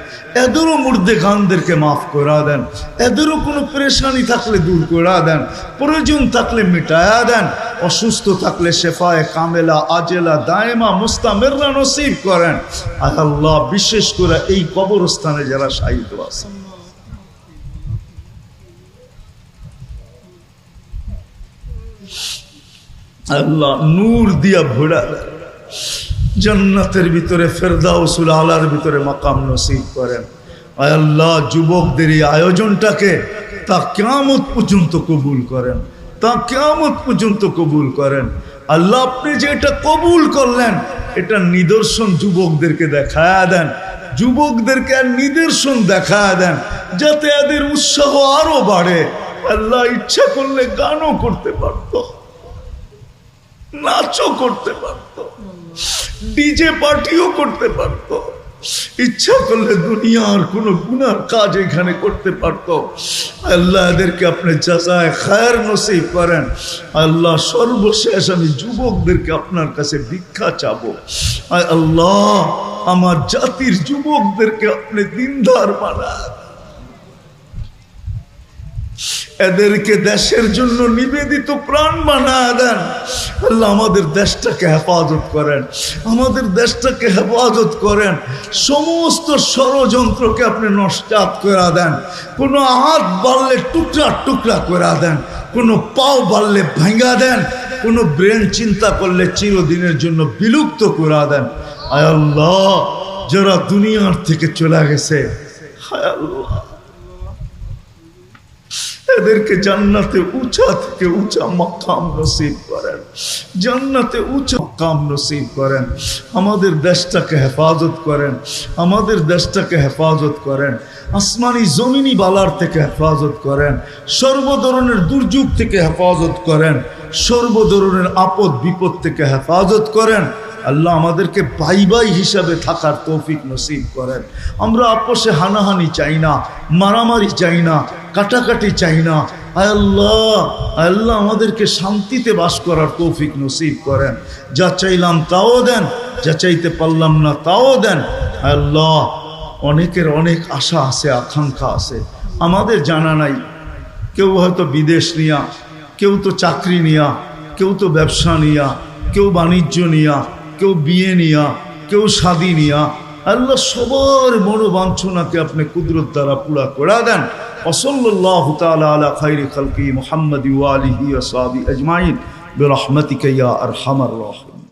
এদেরও মুর্দে গানদেরকে মাফ করা দেন, এদেরও কোনো পরেশানি থাকলে দূর করা দেন, প্রয়োজন থাকলে মিটায়া দেন, অসুস্থ থাকলে শেফায়ে কামেলা আজেলা দায়েমা মুস্তামেররা নসিব করেন। আল্লাহ বিশেষ করে এই কবরস্থানে যারা শায়িত আছে, আল্লাহ নূর দিয়া ভরা দেন, জান্নাতের ভিতরে ফেরদাউসুল আলার ভিতরে মাকাম নসিব করেন। আয় আল্লাহ যুবকদের এই আয়োজনটাকে তা কিয়ামত পর্যন্ত কবুল করেন, তা কিয়ামত পর্যন্ত কবুল করেন। আল্লাহ আপনি যে এটা কবুল করলেন, এটা নিদর্শন যুবকদেরকে দেখায়া দেন, যুবকদেরকে আর নিদর্শন দেখায়া দেন, যাতে এদের উৎসাহ আরো বাড়ে। আল্লাহ ইচ্ছা করলে গানও করতে পারতো, নাচও করতে পারতো, ডিজে পার্টিও করতে পারতো, ইচ্ছা করলে দুনিয়ার কোনো গুনার কাজ এখানে করতে পারতো। আল্লাহ এদেরকে আপনি জাযায়ে খায়ের নসিব করেন। আল্লাহ সর্বশেষ আমি যুবকদেরকে আপনার কাছে ভিক্ষা চাবো। আল্লাহ আমার জাতির যুবকদেরকে আপনি দিনদার বানান, এদেরকে দেশের জন্য নিবেদিত প্রাণ বানায় দেন। আল্লাহ আমাদের দেশটাকে হেফাজত করেন, আমাদের দেশটাকে হেফাজত করেন, সমস্ত ষড়যন্ত্রকে আপনি নস্যাৎ করে দেন। কোনো হাত বাড়লে টুকরা টুকরা করে দেন, কোনো পাও বাড়লে ভাঙা দেন, কোনো ব্রেন চিন্তা করলে চিরদিনের জন্য বিলুপ্ত করে দেন। আয় আল্লাহ যারা দুনিয়ার থেকে চলে গেছে, হায় আল্লাহ এদেরকে জান্নাতে উঁচা থেকে উঁচা মাকাম নসিব করেন, জান্নাতে উঁচা মাকাম নসিব করেন। আমাদের দেশটাকে হেফাজত করেন, আমাদের দেশটাকে হেফাজত করেন, আসমানি জমিনি বালার থেকে হেফাজত করেন, সর্ব ধরনের দুর্যোগ থেকে হেফাজত করেন, সর্ব ধরনের আপদ বিপদ থেকে হেফাজত করেন। আল্লাহ আমাদেরকে ভাই ভাই হিসাবে থাকার তৌফিক নসিব করেন। আমরা আপোষে হানাহানি চাই না, মারামারি চাই না, কাটাকাটি চাই না। আয় আল্লাহ, আল্লাহ আমাদেরকে শান্তিতে বাস করার তৌফিক নসিব করেন। যা চাইলাম তাও দেন, যা চাইতে পারলাম না তাও দেন। আল্লাহ অনেকের অনেক আশা আছে, আকাঙ্ক্ষা আছে, আমাদের জানা নাই। কেউ হয়তো বিদেশ নিয়া, কেউ তো চাকরি নিয়া, কেউ তো ব্যবসা নিয়া, কেউ বাণিজ্য নিয়া, কেউ বিয়ে নিয়া, কেউ শাদী নিয়া। আল্লাহ সবার মনোবাঞ্ছনাকে আপনি কুদরত দ্বারা পুরা করে দেন। ওয়াসাল্লাল্লাহু তাআলা আলা খায়রি খালকি মুহাম্মাদি ওয়া আলিহি ওয়া সাহবিহি আজমাইন বিরহমাতিকা ইয়া আরহামার রাহিমিন।